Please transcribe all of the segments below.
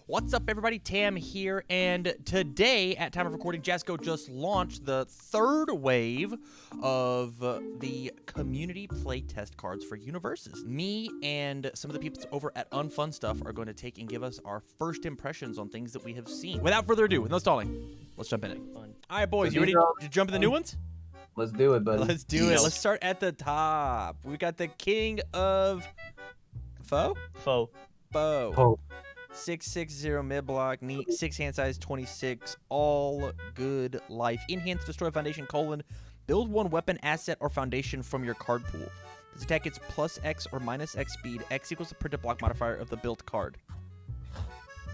What's up, everybody? Tam here, and today, at time of recording, Jasco just launched the third wave of the community playtest cards for UniVersus. Me and some of the people over at UNFUNSTUFF are going to take and give us our first impressions on things that we have seen. Without further ado, with no stalling, let's jump in it. All right, boys, you ready to jump in the new ones? Let's do it, buddy. Let's do it. Let's start at the top. We got the king of foe? Foe. 660 mid block, neat, 6 hand size, 26, all good life. Enhance, destroy foundation, build one weapon, asset, or foundation from your card pool. This attack gets plus X or minus X speed. X equals the printed block modifier of the built card.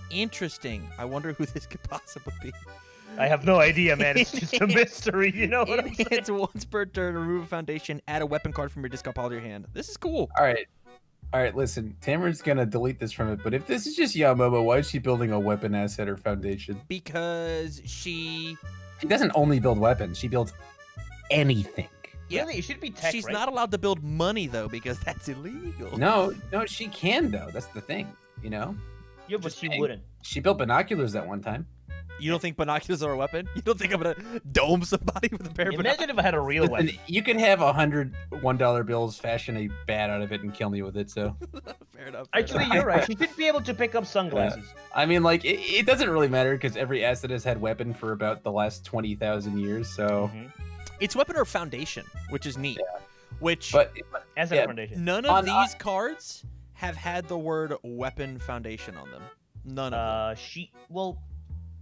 Interesting. I wonder who this could possibly be. I have no idea, man. It's just a mystery, you know what I'm saying? Enhance once per turn, remove a foundation, add a weapon card from your discard pile to your hand. This is cool. All right, listen, Tamara's gonna delete this from it, but if this is just Yamomo, why is she building a weapon asset or foundation? Because she doesn't only build weapons, she builds anything. Yeah, Really? It should be tech, she's right? not allowed to build money, though, because that's illegal. No, she can, though. That's the thing, you know? Yeah, but Just she saying. wouldn't. She built binoculars that one time. You don't think binoculars are a weapon? You don't think I'm gonna dome somebody with a pair of binoculars? Imagine if I had a real Listen, weapon. you can have 100 $1 bills, fashion a bat out of it, and kill me with it, so... Fair enough. Actually, you're right. She should be able to pick up sunglasses. I mean, like, it doesn't really matter, because every asset has had weapon for about the last 20,000 years, so... It's weapon or foundation, which is neat. Yeah. Which As a yeah, foundation. none of these cards have had the word weapon foundation on them. None of them.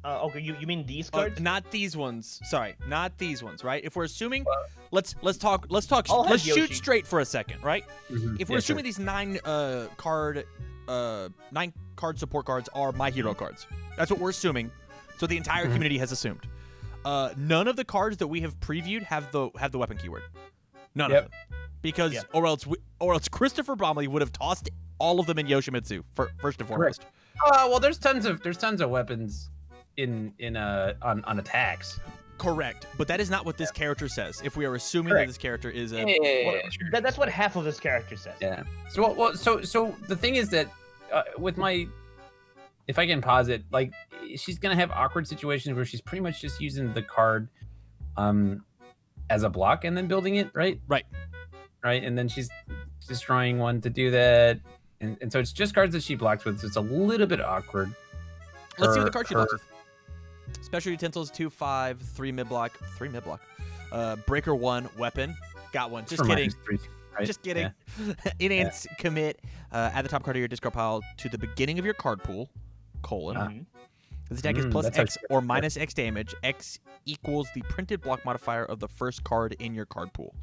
Okay, you mean these cards? Not these ones. Sorry, not these ones. Right? If we're assuming, let's I'll have shoot Yoshi. straight for a second, right? Mhm. If we're assuming these 9 card support cards are My Hero cards, that's what we're assuming. So the entire community has assumed. None of the cards that we have previewed have the weapon keyword. None of them, because or else Christopher Bromley would have tossed all of them in Yoshimitsu first and foremost. Well, there's tons of weapons on attacks. Correct, but that is not what this character says. If we are assuming that this character is a That's what half of this character says. Yeah. So so the thing is that with my, if I can pause it, like she's gonna have awkward situations where she's pretty much just using the card, as a block and then building it, right? Right. And then she's destroying one to do that, and so it's just cards that she blocks with. So it's a little bit awkward. Let's see what the card she blocks with. Special utensils 2/5 3 mid block. Breaker 1 weapon. Got one. Just kidding. Right? Just kidding. Yeah. Enhance commit. Add the top card of your discard pile to the beginning of your card pool. This attack is plus that's X actually or minus X damage. X equals the printed block modifier of the first card in your card pool.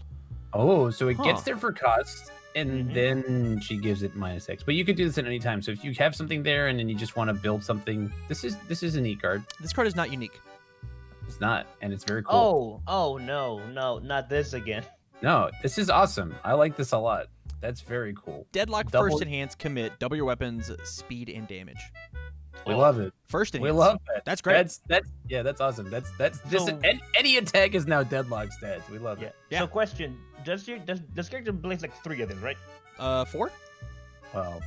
Oh, so it gets there for cost, and then she gives it minus X. But you could do this at any time. So if you have something there and then you just want to build something, this is a neat card. This card is not unique. It's not, and it's very cool. Oh no, not this again. No, this is awesome. I like this a lot. That's very cool. Deadlock first enhance commit. Double your weapons speed and damage. We love it. First enhance. We love that. That's great. That's awesome. That's this. So- Any attack is now deadlock stats. We love it. Yeah. So question, does this character plays like 3 of them, right? 4? Well,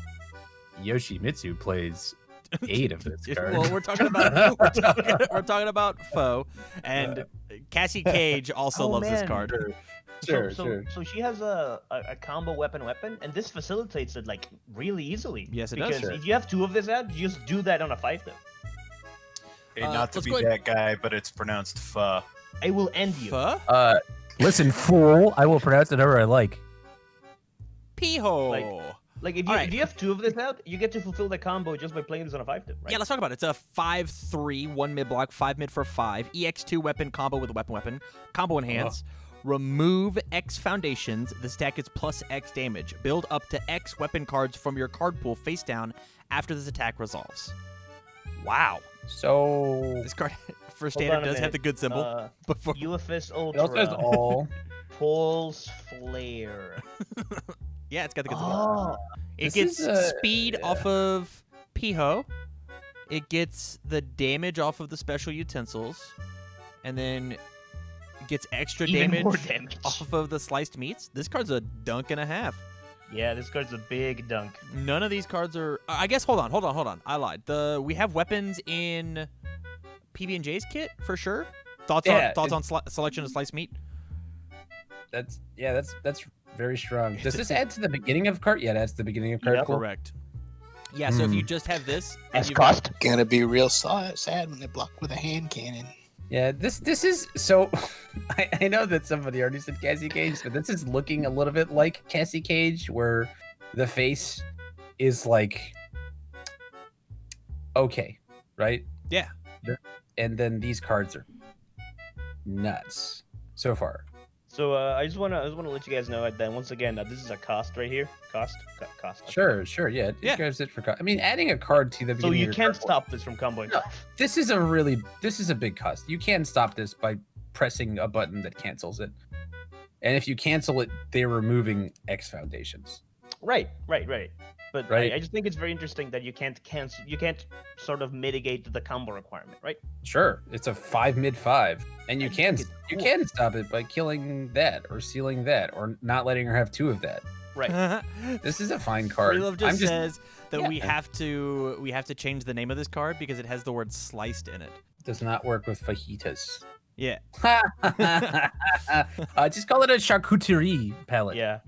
Yoshimitsu plays 8 of this card. Well, we're talking about foe, and Cassie Cage also loves this card. Sure. So she has a combo weapon, and this facilitates it like really easily. Yes, it does. Because if you have 2 of this out, you just do that on a 5-step. Okay, not to let's be go ahead. that guy, but it's pronounced pho. I will end you. Pho? Listen, fool. I will pronounce it however I like. Piho. Like if you have 2 of this out, you get to fulfill the combo just by playing this on a 5-tip, right? Yeah, let's talk about it. It's a 5/3, 1 mid block, 5 mid for 5. EX2 weapon combo with a weapon. Combo enhance. Remove X foundations. This attack gets plus X damage. Build up to X weapon cards from your card pool face down after this attack resolves. Wow. So This card for Hold standard on a does have minute. the good symbol. Before UFS it also has Ultra, all. Pulse Flare. yeah, it's got the good symbol. Oh, It This gets is, speed off of Piho. It gets the damage off of the special utensils. And then gets extra even damage more damage. off of the sliced meats. This card's a dunk and a half. Yeah, this card's a big dunk. None of these cards are. I guess. Hold on. I lied. We have weapons in PB&J's kit for sure. Thoughts on selection of sliced meat? That's very strong. Does this add to the beginning of card? Yeah, that's the beginning of card Yep. pool. Correct. Yeah. So if you just have this, and As you've got- cost. Gonna be real sad when they block with a hand cannon. Yeah, this is so. I know that somebody already said Cassie Cage, but this is looking a little bit like Cassie Cage, where the face is like okay, right? Yeah. And then these cards are nuts so far. So I just wanna let you guys know that once again this is a cost right here. Cost. Sure, yeah. It Yeah. goes it for. I mean, adding a card to the So beginning. you of your can't card pool- stop this from comboing. No. This is a big cost. You can stop this by pressing a button that cancels it. And if you cancel it, they're removing X foundations. Right. But Right. I just think it's very interesting that you can't cancel. You can't sort of mitigate the combo requirement, right? Sure, it's a 5 mid 5, and you I can think it's you cool. can stop it by killing that or sealing that or not letting her have 2 of that. Right. This is a fine card. Freelove just I'm just says that Yeah. we have to change the name of this card because it has the word sliced in it. does not work with fajitas. Yeah. Just call it a charcuterie palette. Yeah.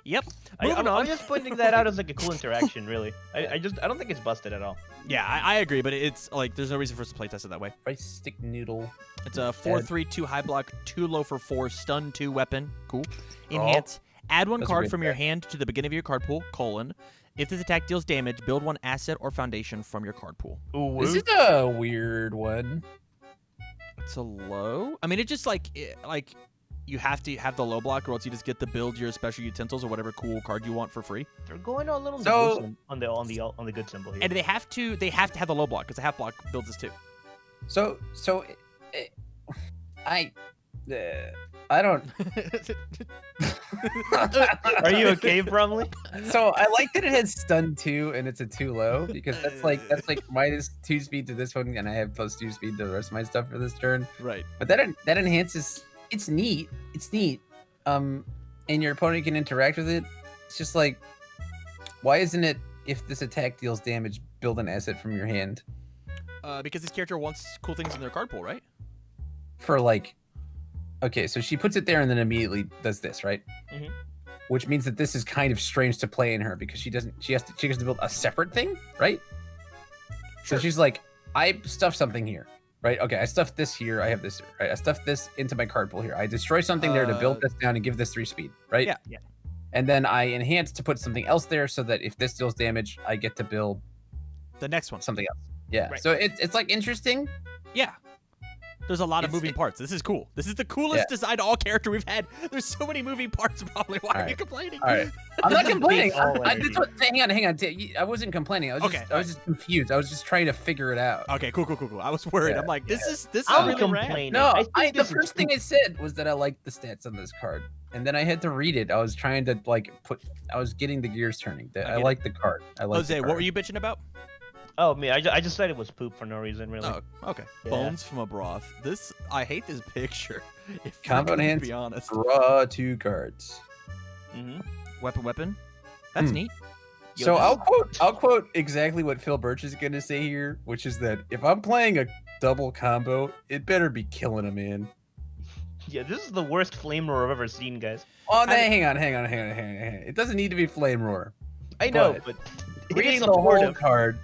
Yep. I'm Moving on. just pointing that out as like a cool interaction, really. I don't think it's busted at all. Yeah, I agree, but it's like there's no reason for us to play test it that way. Rice stick noodle. It's a 4/3/2 high block, 2 low for 4, stun 2 weapon. Cool. Enhance. Add 1 That's a card great from your card. hand to the beginning of your card pool. Colon. If this attack deals damage, build 1 asset or foundation from your card pool. Ooh, This is a weird one. It's a low. I mean, it just like you have to have the low block, or else you just get to build your special utensils or whatever cool card you want for free. they're going a little So- on the good symbol here. And they have to have the low block because the half block builds this too. So I don't. Are you okay, Brumley? So I like that it has stun 2 and it's a 2 low because that's like minus 2 speed to this one and I have plus 2 speed to the rest of my stuff for this turn. Right. But that enhances. It's neat. And your opponent can interact with it. It's just like, why isn't it if this attack deals damage, build an asset from your hand Because this character wants cool things in their card pool, right? for like. Okay, so she puts it there and then immediately does this, right? Mhm. Which means that this is kind of strange to play in her because she has to build a separate thing, right? Sure. So she's like, I stuffed something here, right? Okay, I stuffed this here. I have this, right? I stuffed this into my card pool here. I destroy something there to build this down and give this 3 speed, right? Yeah. Yeah. And then I enhance to put something else there so that if this deals damage, I get to build The next one. something else. Yeah. Right. So it's like interesting. Yeah. There's a lot of It's- moving parts. This is cool. This is the coolest design all character we've had. There's so many moving parts, probably. Why are you Alright. complaining? All right. I'm not This is complaining. big all energy. Hang on. I wasn't complaining. I was just confused. I was just trying to figure it out. Okay, cool. I was worried. Yeah, I'm like, this is I'm really rad. complaining. No, I think the this is first thing I said was that I liked the stats on this card, and then I had to read it. I was trying to I was getting the gears turning. I Okay. like the card. I like Jose, what were you bitching about? Oh, me. I just said it was poop for no reason, really. Oh, okay. Yeah. Bones from a broth. I hate this picture. If I Combo can enhance. be honest. Draw 2 cards. Mm-hmm. Weapon. That's Hmm. neat. Yo, So this I'll quote exactly what Phil Birch is gonna say here, which is that if I'm playing a double combo, it better be killing a man. Yeah, this is the worst flame roar I've ever seen, guys. Oh, hang on. It doesn't need to be flame roar. I know, But but Reading it's the whole supportive. card,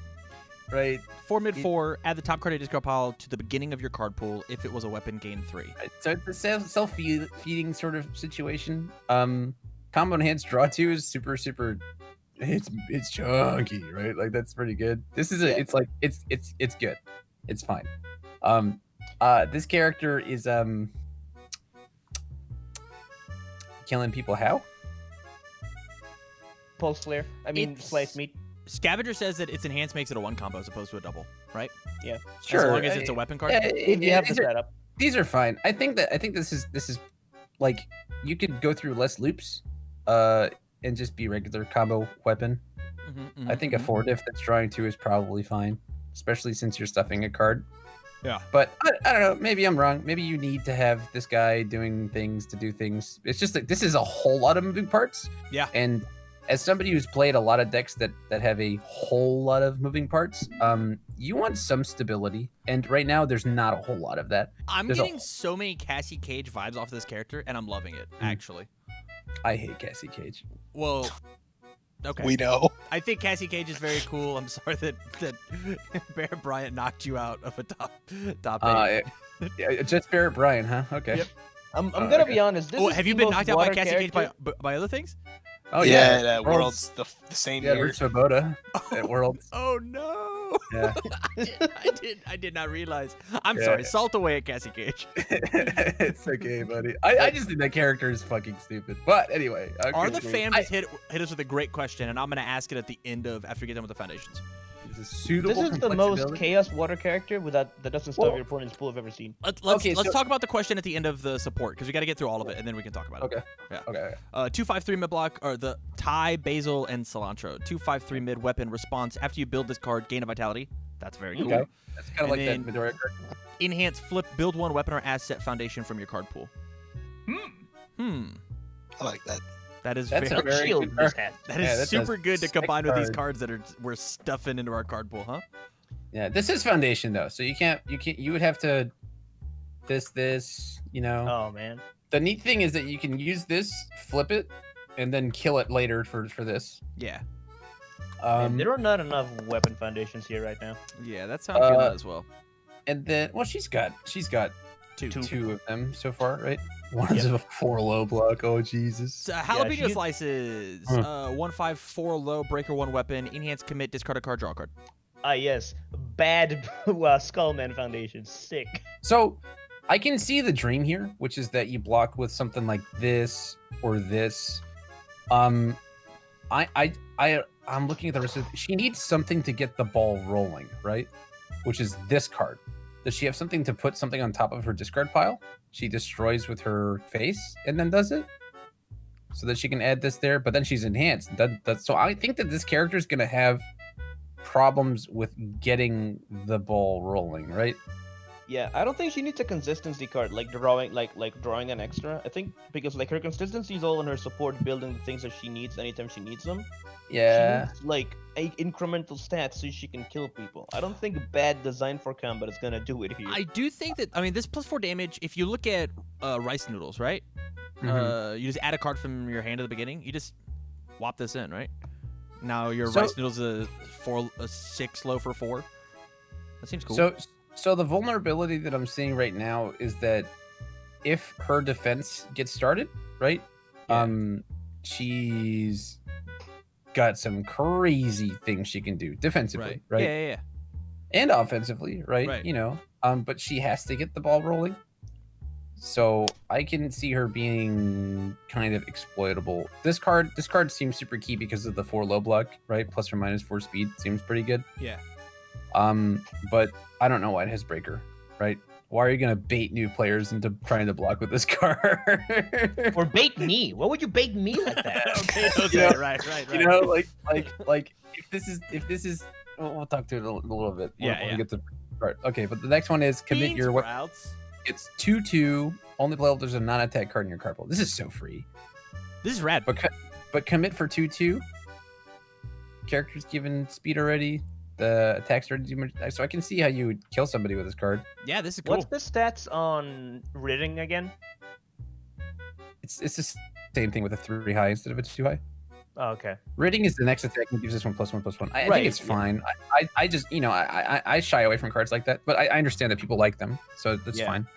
right? 4 mid 4. Add the top card of your discard pile to the beginning of your card pool. If it was a weapon, gain 3. So it's a self-feeding sort of situation. Combo enhance draw 2 is super. It's chunky, right? Like that's pretty good. This is it's good. It's fine. This character is killing people how? Pulse flare. I mean, It's- slice meat. Scavenger says that its enhanced makes it a 1 combo as opposed to a double, right? Sure. As long as it's a weapon card. If you have the these are- setup. These are fine. I think this is like you could go through less loops, and just be regular combo weapon. Mhm, I think a 4 diff that's drawing 2 is probably fine, especially since you're stuffing a card. Yeah. But I don't know. Maybe I'm wrong. Maybe you need to have this guy doing things to do things. It's just that this is a whole lot of moving parts. Yeah. And as somebody who's played a lot of decks that have a whole lot of moving parts, you want some stability. And right now, there's not a whole lot of that. I'm There's getting so many Cassie Cage vibes off this character, and I'm loving it, actually. I hate Cassie Cage. Well, okay. We know. I think Cassie Cage is very cool. I'm sorry that Barrett Bryant knocked you out of a top 8. Yeah, just Barrett Bryan, huh? Okay. Yep. I'm gonna be honest. This Oh, is have you the been most knocked out by water Cassie Cage character- by other things? Oh yeah, yeah. that world's the same Yeah, year. Rich Svoboda at Worlds. Oh no! Yeah. I did not realize. I'm Yeah. sorry. Salt away at Cassie Cage. It's okay, buddy. I just think that character is fucking stupid. But anyway, Are the okay. fans just hit us with a great question, and I'm gonna ask it at the end of after we get done with the foundations. This is suitable. This is the most complexity. chaos water character that doesn't stop Well- your opponent's pool I've ever seen. Let's Okay, let's so- talk about the question at the end of the support because we got to get through all of it, and then we can talk about it. Okay. Yeah. Okay. 2/5/3 mid block or the Thai, basil, and cilantro. 2/5/3 mid weapon response after you build this card. Gain a vitality. That's very cool. Okay. That's kind of like And that Midoriya card. Enhance flip build one weapon or asset foundation from your card pool. I like that. That is That's very, a very Shield good this card. hat. that is Yeah, that's a super good to sick combine with these card. cards that we're stuffing into our card pool, huh? Yeah, this is foundation though, so you would have to this, you know. Oh man. The neat thing is that you can use this, flip it, and then kill it later for this. Yeah. Man, there are not enough weapon foundations here right now. Yeah, that's how I'm feeling as well. And then well she's got Two. two of them so far, right? One is a 4 low block. Oh Jesus. So, jalapeno she- slices. Huh. 1/5/4 low, breaker one weapon, enhance commit, discard a card, draw a card. Ah yes, bad Skullman foundation. Sick. So I can see the dream here, which is that you block with something like this or this. I'm looking at the rest of she needs something to get the ball rolling, right? Which is this card. Does she have something to put something on top of her discard pile? She destroys with her face and then does it? So that she can add this there, but then she's enhanced. So I think that this character is gonna have problems with getting the ball rolling, right? Yeah, I don't think she needs a consistency card like drawing drawing an extra. I think because like her consistency is all in her support building the things that she needs anytime she needs them. Yeah. She needs like incremental stats so she can kill people. I don't think bad design for combat is gonna do it here. I do think that, I mean, this +4 damage, if you look at rice noodles, right? Mhm. You just add a card from your hand at the beginning. You just whop this in, right? Now your So- rice noodles a 6 low for 4. That seems cool. So the vulnerability that I'm seeing right now is that if her defense gets started, right? Yeah. She's got some crazy things she can do defensively, right? Yeah. And offensively, right? Right. You know, but she has to get the ball rolling. So I can see her being kind of exploitable. This card seems super key because of the 4 low block, right? Plus or minus 4 speed seems pretty good. Yeah. But I don't know why it has breaker, right? Why are you gonna bait new players into trying to block with this card? Or bait me. Why would you bait me like that? Okay, You know- right. You know, like if this is, we'll talk to it a little bit. when we get to the part. Okay, but the next one is commit Bean your weapon. sprouts. It's 2/2. Only playable if there's a non-attack card in your card pool. This is so free. This is rad. But commit for 2/2. Character's given speed already. The attack started, so I can see how you would kill somebody with this card. Yeah, this is cool. What's the stats on ridding again? It's the same thing with a 3 high instead of a 2 high. Oh, okay. Ridding is the next attack and gives this one +1/+1. I Right, think it's yeah. fine. I just, you know, I shy away from cards like that, but I understand that people like them, so that's Yeah. fine.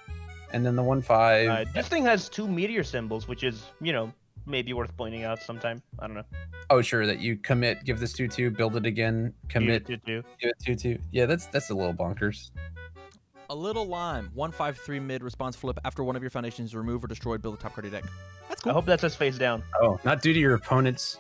And then the 1/5. This thing has 2 meteor symbols, which is, you know, maybe worth pointing out sometime. I don't know. Oh, sure, that you commit, give this 2/2, build it again, commit, to give it 2/2. Yeah, that's a little bonkers. A little lime. 1/5/3 mid response flip after one of your foundations is removed or destroyed. Build a top card of your deck. That's I cool. hope that says face down. Oh, not due to your opponent's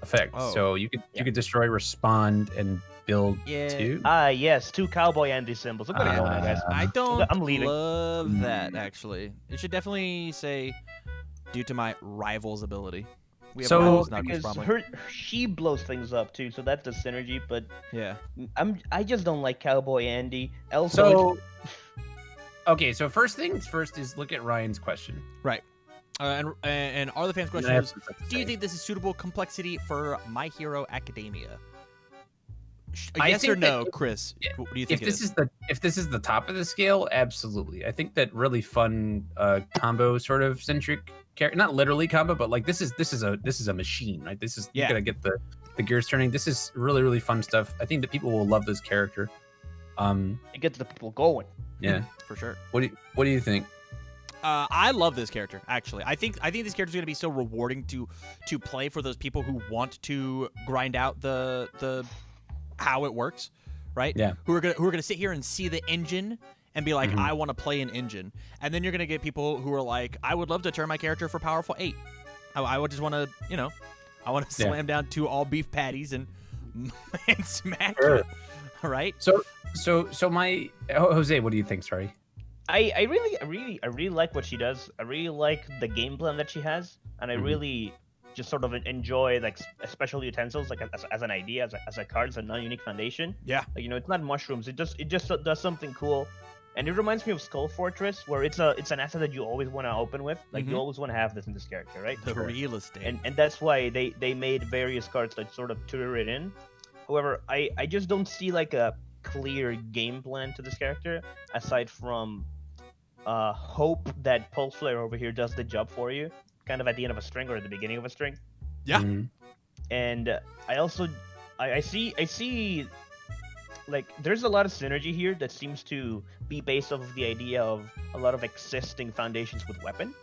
effect. Oh. So you could destroy, respond, and build Yeah. 2. Ah, yes, 2 cowboy Andy symbols. I'm gonna go now, guys. I don't I'm leaving. love that, actually. It should definitely say, due to my rival's ability. We have So- rivals now, Because probably. she blows things up too, so that's the synergy. But Yeah. I just don't like Cowboy Andy. Also, So Okay, so first things first is look at Ryan's question. Right. And are the fans' And question then I have is, some stuff to do you say. think this is suitable complexity for My Hero Academia? I Yes or think that no, Chris? What do you think if this is the top of the scale, absolutely. I think that really fun combo sort of centric character, not literally combo, but like this is a machine, right? This is you Yeah. gotta get the gears turning. This is really fun stuff. I think that people will love this character. It gets the people going. Yeah. For sure. What do you think? I love this character. Actually, I think this character is going to be so rewarding to play for those people who want to grind out the how it works, right? Yeah. Who are gonna sit here and see the engine and be like, Mhm. I want to play an engine, and then you're gonna get people who are like, I would love to turn my character for powerful 8. I would just want to, I want to Yeah. slam down 2 all beef patties and smack Sure. you. All right. So my Jose, what do you think? Sorry. I really like what she does. I really like the game plan that she has, and I Mhm. really just sort of enjoy like special utensils, like as an idea, as a card, as a non-unique foundation. Yeah. Like, it's not mushrooms. It just does something cool, and it reminds me of Skull Fortress, where it's an asset that you always want to open with. Like, Mhm. you always want to have this in this character, right? The real estate. And that's why they made various cards that sort of tutor it in. However, I just don't see like a clear game plan to this character, aside from hope that Pulse Flare over here does the job for you, kind of at the end of a string or at the beginning of a string. Yeah. Mhm. And I also I see like there's a lot of synergy here that seems to be based off of the idea of a lot of existing foundations with weapon.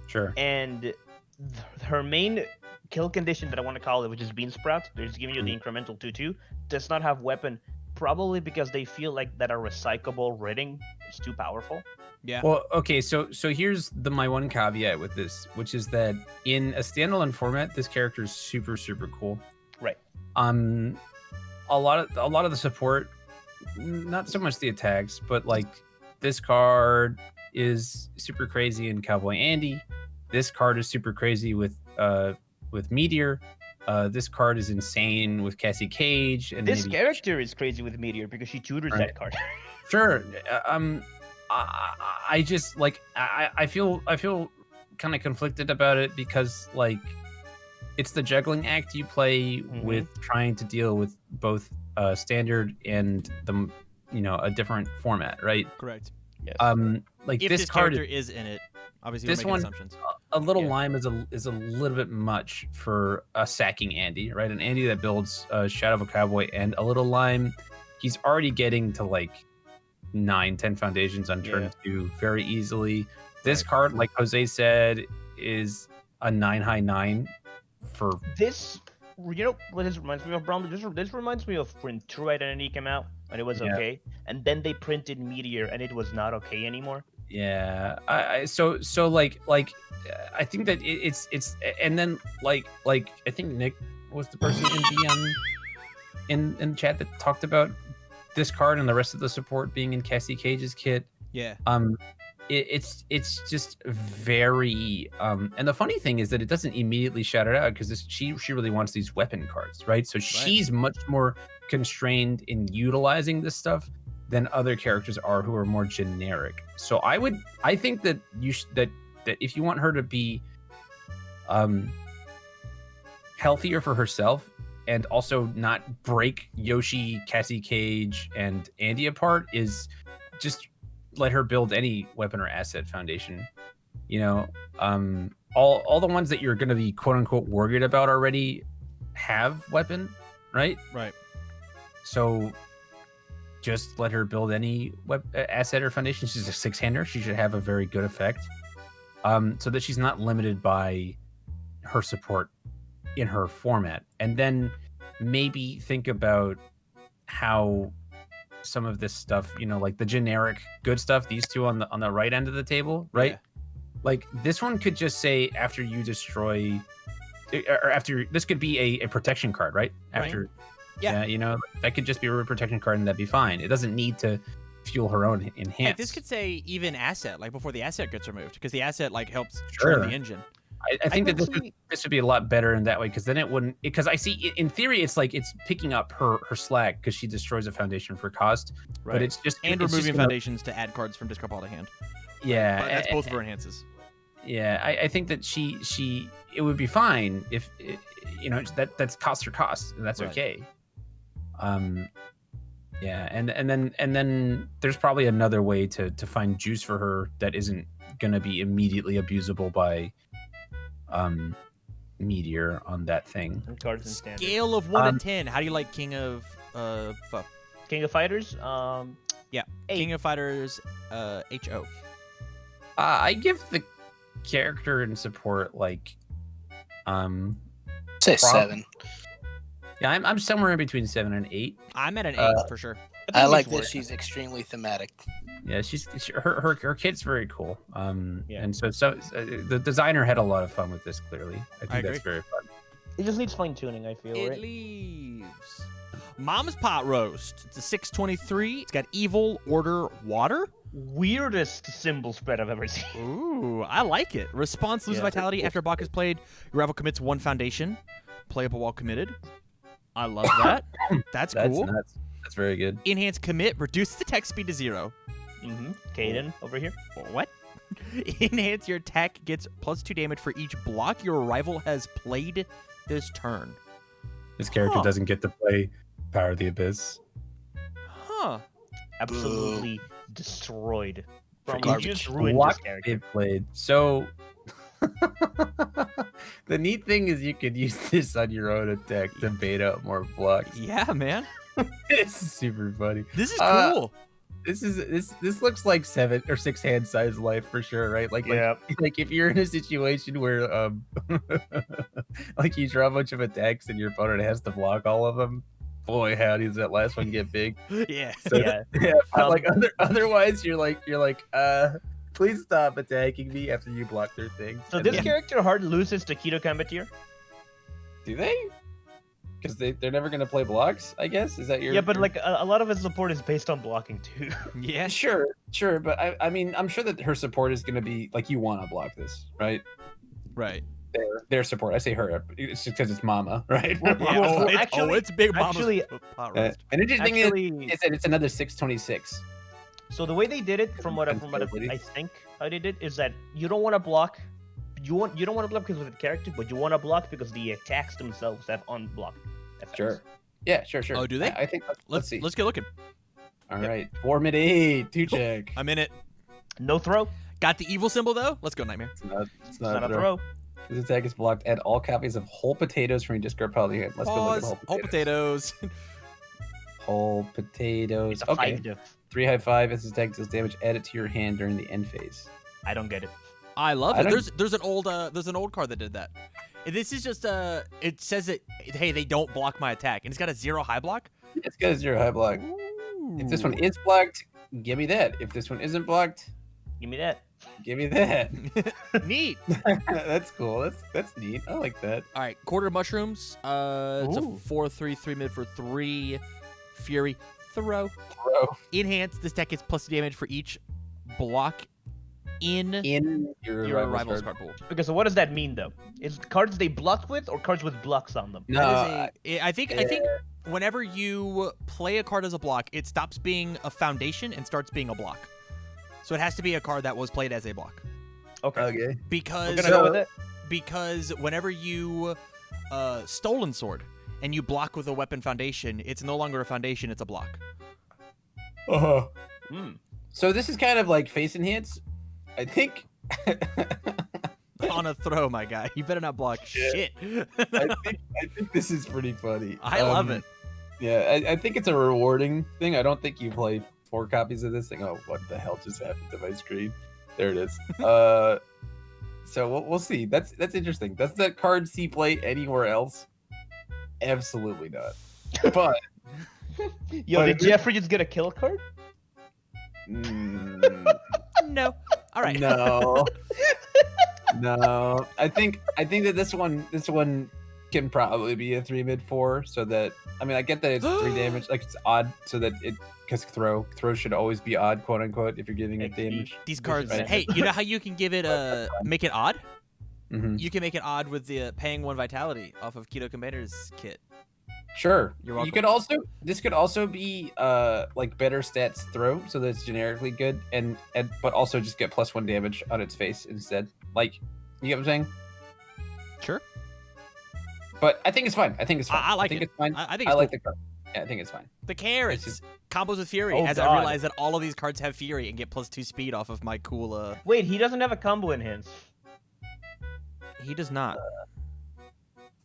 Sure. And her main kill condition that I want to call it, which is Bean Sprout, they're just giving you the incremental 2/2, does not have weapon, probably because they feel like that a recyclable Ridding is too powerful. Yeah. Well, okay, so here's my one caveat with this, which is that in a standalone format, this character is super cool. Right. A lot of the support, not so much the attacks, but like this card is super crazy in Cowboy Andy. This card is super crazy with Meteor. This card is insane with Cassie Cage. And This maybe- character is crazy with Meteor because she tutors Right. that card. Sure. I just like I feel kind of conflicted about it because like it's the juggling act you play Mhm. with trying to deal with both standard and a different format, right? Correct. Yes. Like If this card character is in it, obviously this we're making one- assumptions. a little Yeah. lime is a little bit much for a sacking Andy, right? An Andy that builds Shadow of a Cowboy and a little lime, he's already getting to like 9-10 foundations on turn 2 very easily. This card, like Jose said, is a 9/9 for This, what this reminds me of, Brown? This reminds me of when True Identity came out and it was Yeah. okay, and then they printed Meteor and it was not okay anymore. yeah. So like I think that it's and then like I think Nick was the person in the in chat that talked about this card and the rest of the support being in Cassie Cage's kit. Yeah. It's just very and the funny thing is that it doesn't immediately shout it out because she really wants these weapon cards, right? So she's much more constrained in utilizing this stuff than other characters are who are more generic. So I think that that if you want her to be healthier for herself and also not break Yoshi, Cassie Cage, and Andy apart, is just let her build any weapon or asset foundation. All the ones that you're going to be quote unquote worried about already have weapon, right? Right. So just let her build any asset or foundation. She's a 6-hander. She should have a very good effect, so that she's not limited by her support in her format. And then maybe think about how some of this stuff, like the generic good stuff, these two on the right end of the table, right? Yeah. Like this one could just say after you destroy, or after this could be a protection card, right? After, Yeah. that could just be a protection card and that'd be fine. It doesn't need to fuel her own enhance. Heck, this could say even asset, like before the asset gets removed, because the asset like helps Sure. turn the engine. I think that honestly- this would be a lot better in that way, because then it wouldn't. Because I see in theory it's like it's picking up her slack because she destroys a foundation for cost, but it's just and it's just removing gonna- foundations to add cards from discard pile to hand. Yeah, But that's both of her enhances. Yeah, I think that she it would be fine if that's cost her cost, and that's Right. okay. Yeah, and then there's probably another way to find juice for her that isn't gonna be immediately abusable by Meteor on that thing. And cards in standard. Scale of 1 to 10. How do you like King of King of Fighters. Yeah, Eight. King of Fighters HO. I give the character and support like Say Prob- 7. yeah, I'm somewhere in between 7 and 8. I'm at an 8 for sure. I like it's that worth it. she's extremely thematic. Yeah, her kit's very cool. Yeah. And so the designer had a lot of fun with this. Clearly, I think that's agree. very fun. It just needs fine tuning, I feel, It right? leaves Mom's Pot Roast. It's a 623. It's got Evil, Order, Water. Weirdest symbol spread I've ever seen. Ooh, I like it. Response loses Yeah. vitality after a block is played. Your rival commits 1 foundation. Play up a wall committed. I love that. That's cool. Nuts. That's very good. Enhance commit reduces attack speed to 0. Mm-hmm. Kaden over here. What? Enhance your attack gets +2 damage for each block your rival has played this turn. This character Huh. doesn't get to play Power of the Abyss. Huh. Absolutely destroyed. From garbage. you just ruined What this character. they've played. So the neat thing is you could use this on your own attack to bait out more blocks. Yeah, man. This is super funny. This is Uh, cool. This looks like 7 or 6 hand size life for sure, right? Like like if you're in a situation where like you draw a bunch of attacks and your opponent has to block all of them, boy howdy does that last one get big. Yeah. So, Yeah. yeah, but like otherwise you're like please stop attacking me after you block their things. So And this then- character hard loses to Keto Combateer? do they? Because they're never gonna play blocks, I guess. Is that your? Yeah, but your- like a lot of his support is based on blocking too. Yeah. sure, but I mean I'm sure that her support is gonna be like you want to block this, right? Right. Their support. I say her. It's just because it's Mama, right? Well, Yeah. Well, it's, actually- it's Big Mama's actually- pot Uh, roast. an interesting thing Actually, is that it's another 626. so the way they did it, from what I think how they did is that you don't want to block. You don't want to block because of the character, but you want to block because the attacks themselves have unblocked effects. Sure. Yeah, sure. Oh, do they? I think. Let's see. Let's get looking. All Yep. right. 4 mid 8. 2 check. I'm in it. No throw. Got the evil symbol though. Let's go, Nightmare. It's Not a throw. This attack is blocked. Add all copies of whole potatoes from your discard pile to your hand. Let's go look at Pause. whole potatoes. Whole potatoes. Whole potatoes. It's a Okay. 5 diff. 3 high 5. As this attack deals damage, add it to your hand during the end phase. I don't get it. I love I it. don't- There's an old card that did that. And this is just it says that hey, they don't block my attack, and it's got a 0 high block. It's got a 0 high block. If this one is blocked, give me that. If this one isn't blocked, Give me that. give me that. Neat. That's cool. That's neat. I like that. All right, quarter mushrooms. It's a Ooh. 4/3 mid for 3. Fury throw. Bro, Enhance. This deck gets +2 damage for each block in in your your rival's rival's card. card pool. Okay, so what does that mean though? Is cards they blocked with or cards with blocks on them? No, That is I think whenever you play a card as a block, it stops being a foundation and starts being a block. So it has to be a card that was played as a block. Okay. okay. Because We're gonna go with it. because whenever you stolen sword and you block with a weapon foundation, it's no longer a foundation, it's a block. Uh-huh. Hmm. So this is kind of like face enhance. I think. On a throw, my guy. You better not block shit. I think this is pretty funny. I love it. Yeah, I think it's a rewarding thing. I don't think you play 4 copies of this thing. Oh, what the hell just happened to my screen? There it is. So we'll see. That's interesting. Does that card see play anywhere else? Absolutely not. But Yo, But did it- Jeffrey just get a kill card? mm, No. All right. no, no. I think that this one can probably be a 3 mid 4. So that I get that it's 3 damage. Like it's odd. So that it because throw should always be odd, quote unquote, if you're giving it damage. These cards. Right. Hey, you know how you can give it make it odd? You can make it odd with the paying 1 vitality off of Keto Commander's kit. Sure. You're welcome. You could also this could also be like better stats throw, so that it's generically good, and but also just get +1 damage on its face instead. Like, you get what I'm saying? Sure. But I think it's fine. I think it's fine. I like think it. It's fine. I think I it's like cool. the card. Yeah, I think it's fine. The carrots. It's Combos with Fury, Oh, as I God. realize that all of these cards have Fury and get +2 speed off of my cool, Wait, he doesn't have a combo enhance. He does not.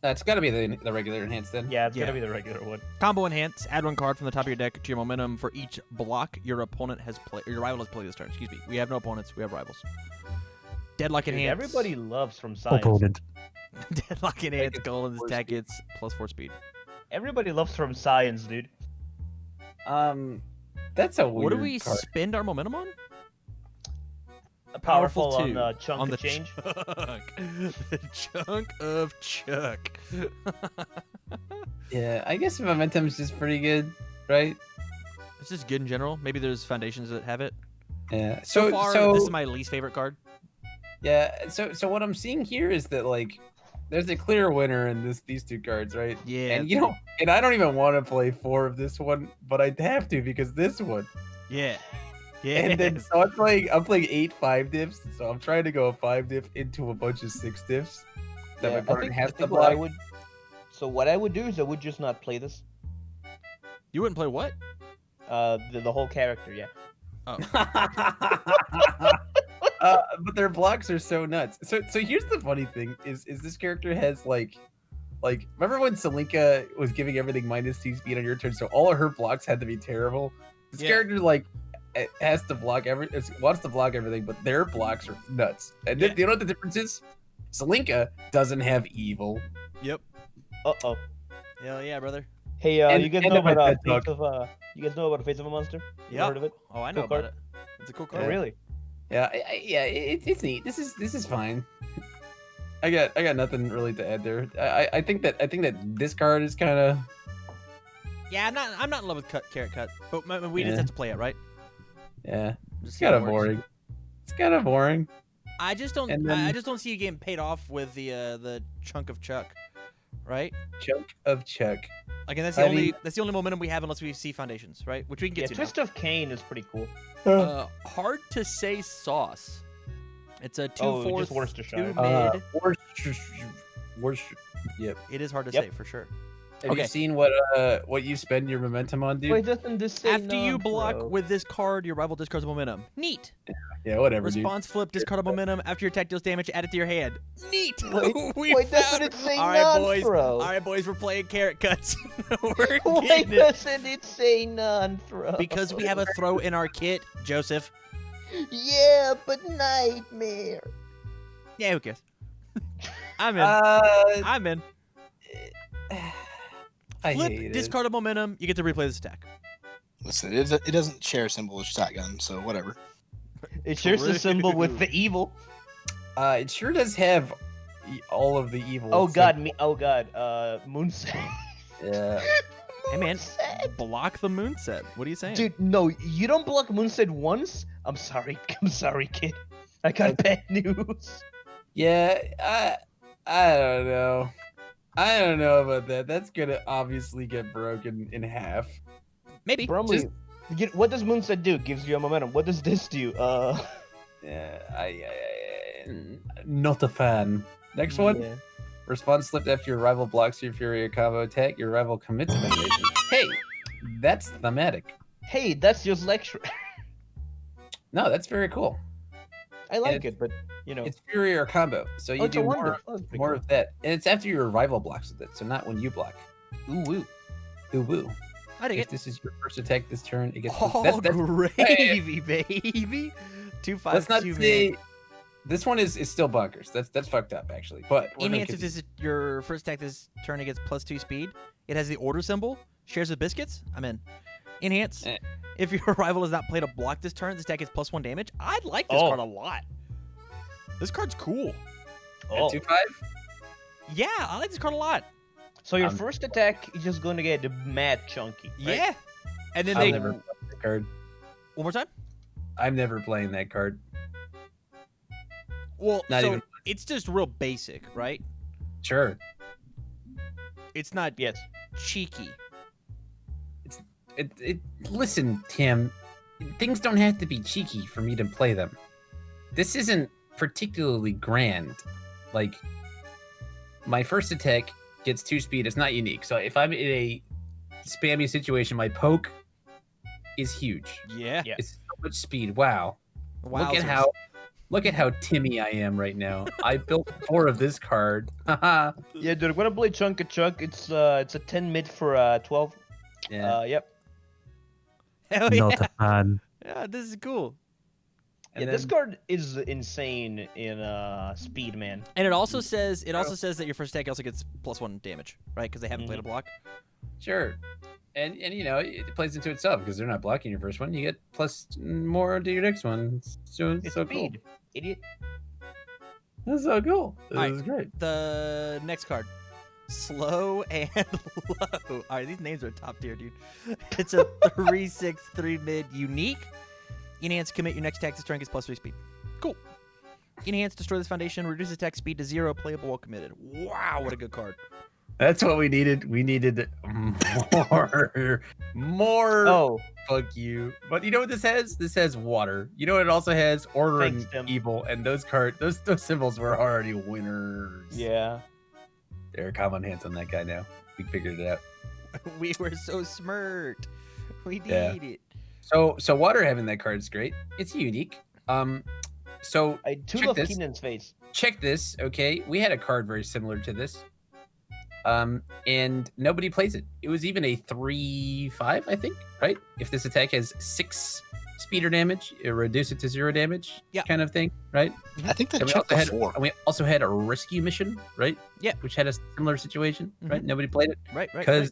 That's got to be the regular enhanced then. Yeah, it's Yeah. gonna be the regular one. Combo enhance. Add 1 card from the top of your deck to your momentum for each block your rival has played this turn. Excuse me. We have no opponents. We have rivals. Deadlock Dude, enhance. everybody loves from science. Deadlock enhance. Golems attack gets +4 speed. Everybody loves from science, dude. That's a weird What do we card. spend our momentum on? Powerful Powerful on two. the chunk On of the change. Chuck. The chunk of Chuck. Yeah, I guess momentum's just pretty good, right? It's just good in general. Maybe there's foundations that have it. Yeah. So far, this is my least favorite card. Yeah, so what I'm seeing here is that like there's a clear winner in these 2 cards, right? Yeah. And I don't even want to play 4 of this one, but I'd have to because this one. Yeah. Yeah. And then so I'm playing 8 5 diffs, so I'm trying to go a 5 diff into a bunch of 6 diffs that my I opponent think, has I to think what I block. would. So what I would do is I would just not play this. You wouldn't play what? The whole character, yeah. Oh. But their blocks are so nuts. So here's the funny thing is this character has like remember when Selinka was giving everything -2 speed on your turn, so all of her blocks had to be terrible. This Yeah. character like has to block wants to block everything, but their blocks are nuts. And Yeah. you know what the difference is? Selinka doesn't have evil. Yep. Uh-oh. Hell yeah, brother. Hey, And- you guys and know my about TED Face Talk. of you guys know about Face of a Monster? You Yep. heard of it? Oh, I know Cool about card. it. It's a cool Oh, card. really? Yeah, it's neat. This is fine. I got nothing really to add there. I think that this card is kind of Yeah, I'm not in love with Carrot Cut, but we just Yeah. have to play it, right? yeah. Just It's see how kind it of works. boring. It's kind of boring. I just don't. And then- I just don't see you getting paid off with the chunk of Chuck, right? Chunk of Chuck. Like, and that's I mean- the only momentum we have unless we see foundations, right? Which we can Yeah, get to. Twist of Cain is pretty cool. Hard to say sauce. It's a 2 Oh, 4 just Worcestershire. 2 mid. Yep. It is hard to Yep. say for sure. Have Okay. you seen what you spend your momentum on, dude? Wait, doesn't this say After you block non-throw? with this card, your rival discards a momentum. Neat. Yeah, whatever, dude. Response flip, discard a momentum. After your attack deals damage, add it to your hand. Neat. We Wait, doesn't found- it say All right, boys. non-throw? All right, boys. We're playing Carrot Cuts. We're Why getting it. doesn't it say non-throw? Because we have a throw in our kit, Joseph. Yeah, but nightmare. Yeah, who cares? I'm in. Uh, I'm in. I Flip, hate it. discard a momentum. You get to replay this attack. Listen, it doesn't share a symbol with shotgun, so whatever. It shares the symbol with the evil. It sure does have all of the evil. Oh god, Moonset. Yeah. Hey, man. Moonset. Block the moonset. What are you saying? Dude, no, you don't block Moonset once. I'm sorry, kid. I got bad news. Yeah. I don't know. I don't know about that. That's gonna obviously get broken in half. Maybe. Brumley, what does Moonset do? Gives you a momentum. What does this do? Yeah. Not a fan. Next one. Yeah. Response slipped after your rival blocks your Fury or combo attack. Your rival commits a foundation. Hey, that's thematic. Hey, that's just lecture. No, that's very cool. I like it's- it, but you know. It's Fury or combo, so you it's a do wonder. more of that. And it's after your rival blocks with it, so not when you block. Ooh woo. Ooh woo. I dig If it. this is your first attack this turn, it gets Oh, that's gravy, baby. 2 5 let's not 2 say man. this one is still bonkers. That's fucked up actually. But we're gonna Enhance if this is your first attack this turn, it gets +2 speed. It has the order symbol. Shares with biscuits. I'm in. Enhance. Eh. If your rival has not played a block this turn, this attack gets +1 damage. I like this Oh. card a lot. This card's cool. Oh. 2/5. Yeah, I like this card a lot. So your Um, first attack is just going to get mad chunky. Right? Yeah. And then I'll they never play that card. one more time. I'm never playing that card. Well, Not so even once. it's just real basic, right? Sure. It's not Yes. cheeky. Listen, Tim, things don't have to be cheeky for me to play them. This isn't particularly grand. Like, my first attack gets 2 speed. It's not unique. So if I'm in a spammy situation, my poke is huge. Yeah. Yeah. It's so much speed. Wow. Wowzers. Look at how Timmy I am right now. I built 4 of this card. Haha. Yeah, dude. I'm gonna play Chunk a Chunk. It's a 10 mid for 12. Yeah. Yep. Hell yeah. Not a fan. Yeah, this is cool. And Yeah, this then- card is insane in speed, man. And it also says that your first attack also gets +1 damage, right? Because they haven't played a block. Sure. And you know, it plays into itself because they're not blocking your first one. You get plus more to your next one. So It's so speed, cool. idiot. That's so cool. This Alright. is great. The next card, slow and low. All right, these names are top tier, dude. It's a 3/6 3 mid unique. Enhance, commit your next attack to strength is +3 speed. Cool. Enhance, destroy this foundation, reduce attack speed to 0, playable while committed. Wow, what a good card. That's what we needed. We needed more. Oh, Fuck you. But you know what this has? This has water. You know what it also has? Order Thanks, and Tim. evil. And those symbols were already winners. yeah. There are common hands on that guy now. We figured it out. We were so smart. We did Yeah. it. So water having that card is great. It's unique. So I do Check love this. Keenan's face. check this, okay? We had a card very similar to this. And nobody plays it. It was even a 3/5, I think, right? If this attack has 6 speed or damage, it reduce it to 0 damage, Yeah. kind of thing, right? I think that And we, checked also had, before. and we also had a rescue mission, right? Yeah. Which had a similar situation, right? Nobody played it Right, right.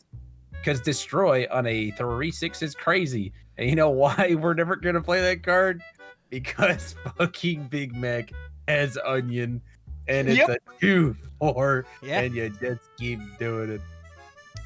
because destroy on a 3/6 is crazy. And you know why we're never gonna play that card? Because fucking Big Mac has onion, and it's a 2/4, Yeah. and you just keep doing it.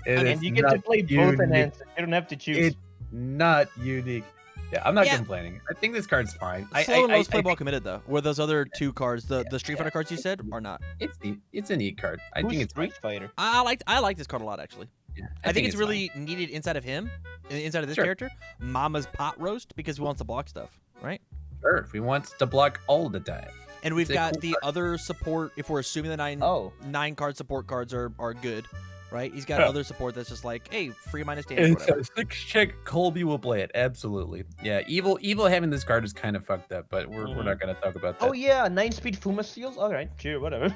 And it's you get to not play both unique. enhanced. You don't have to choose. It's not unique. Yeah, I'm not Yeah. complaining. I think this card's fine. Slow and low is I playable think while committed, though. Where those other 2 cards, the Street yeah. Fighter cards you said, are not. it's neat. It's a neat card. I Who's think it's fine. Street Fighter. I like this card a lot, actually. Yeah, I think it's fine. really needed inside of him, inside of this Sure. character. Mama's pot roast because he wants to block stuff, right? Sure, if we want to block all the time. And we've It's a got cool the other support. If we're assuming the Oh, 9 card support cards are good, right? He's got Yeah. other support that's just like, hey, free minus damage. It's Whatever. a 6 check. Colby will play it. Absolutely. Yeah, evil having this card is kind of fucked up, but we're Mhm. not gonna talk about that. oh yeah, 9-speed Fuma seals. All right, sure, whatever.